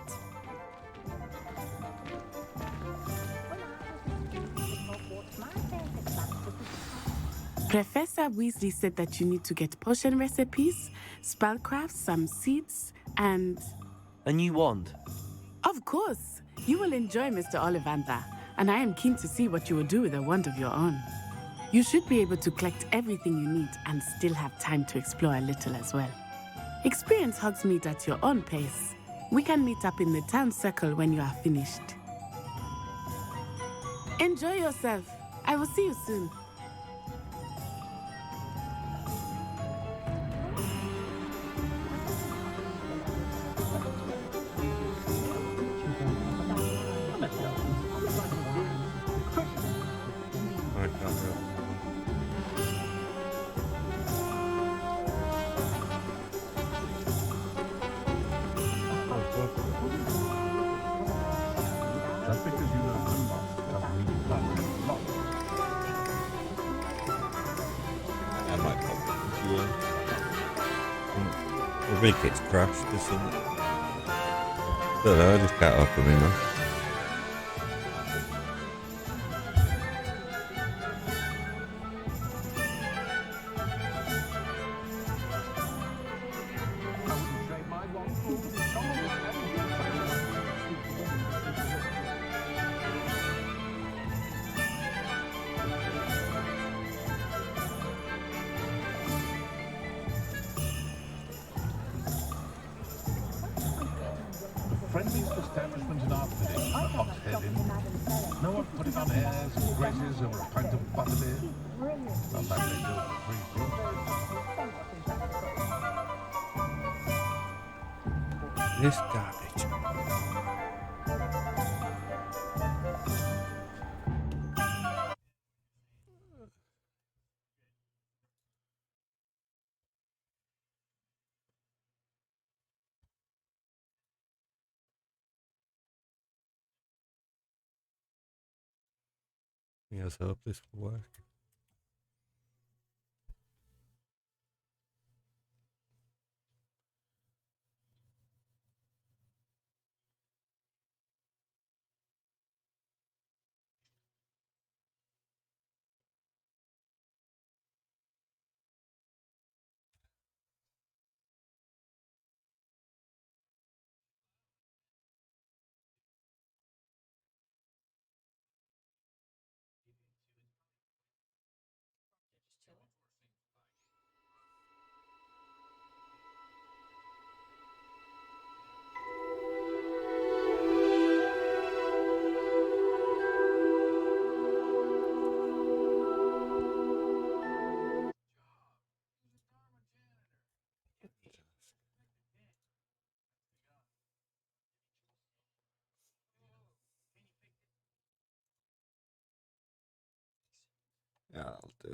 Professor Weasley said that you need to get potion recipes, spellcrafts, some seeds, and... A new wand? Of course! You will enjoy Mr. Ollivander, and I am keen to see what you will do with a wand of your own. You should be able to collect everything you need and still have time to explore a little as well. Experience Hogsmeade at your own pace. We can meet up in the town circle when you are finished. Enjoy yourself. I will see you soon. Just because you learn a lot doesn't mean you've done a lot. I might pop it into you. I think it's crashed or something. I don't know, I just can't open me now. Friendliest establishment in our village, the Hogshead Inn. No one putting on airs and graces over a pint of butterbeer. Sometimes they do it for free fruit. This garbage. Yes, I hope this will work. Yeah, I'll do.